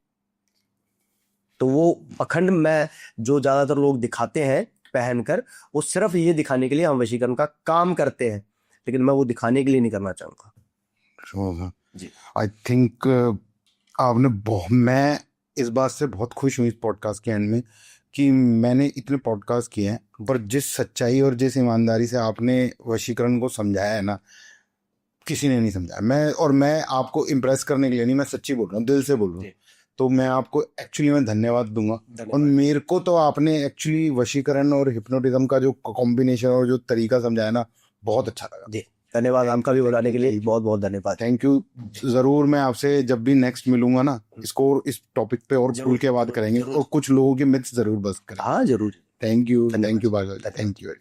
तो वो पखंड में जो ज्यादातर लोग दिखाते हैं पहनकर, वो सिर्फ ये दिखाने के लिए हम वशीकरण का काम करते हैं, लेकिन मैं वो दिखाने के लिए नहीं करना चाहूंगा जी। आई थिंक मैं इस बात से बहुत खुश हूँ इस पॉडकास्ट के एंड में कि मैंने इतने पॉडकास्ट किए हैं, पर जिस सच्चाई और जिस ईमानदारी से आपने वशीकरण को समझाया है ना, किसी ने नहीं समझाया। मैं आपको इम्प्रेस करने के लिए नहीं, मैं सच्ची बोल रहा हूँ, दिल से बोल रहा हूँ। तो मैं आपको एक्चुअली मैं धन्यवाद दूंगा। और मेरे को तो आपने एक्चुअली वशीकरण और हिप्नोटिज्म का जो कॉम्बिनेशन और जो तरीका समझाया ना, बहुत अच्छा लगा जी। धन्यवाद, आपका भी बुलाने के लिए बहुत बहुत धन्यवाद। Thank you. जरूर मैं आपसे जब भी नेक्स्ट मिलूंगा ना, इस टॉपिक पे और खुल के बात करेंगे और कुछ लोगों के मिथ्स जरूर बस्ट करेंगे। हाँ जरूर। थैंक यू बादल, थैंक यू।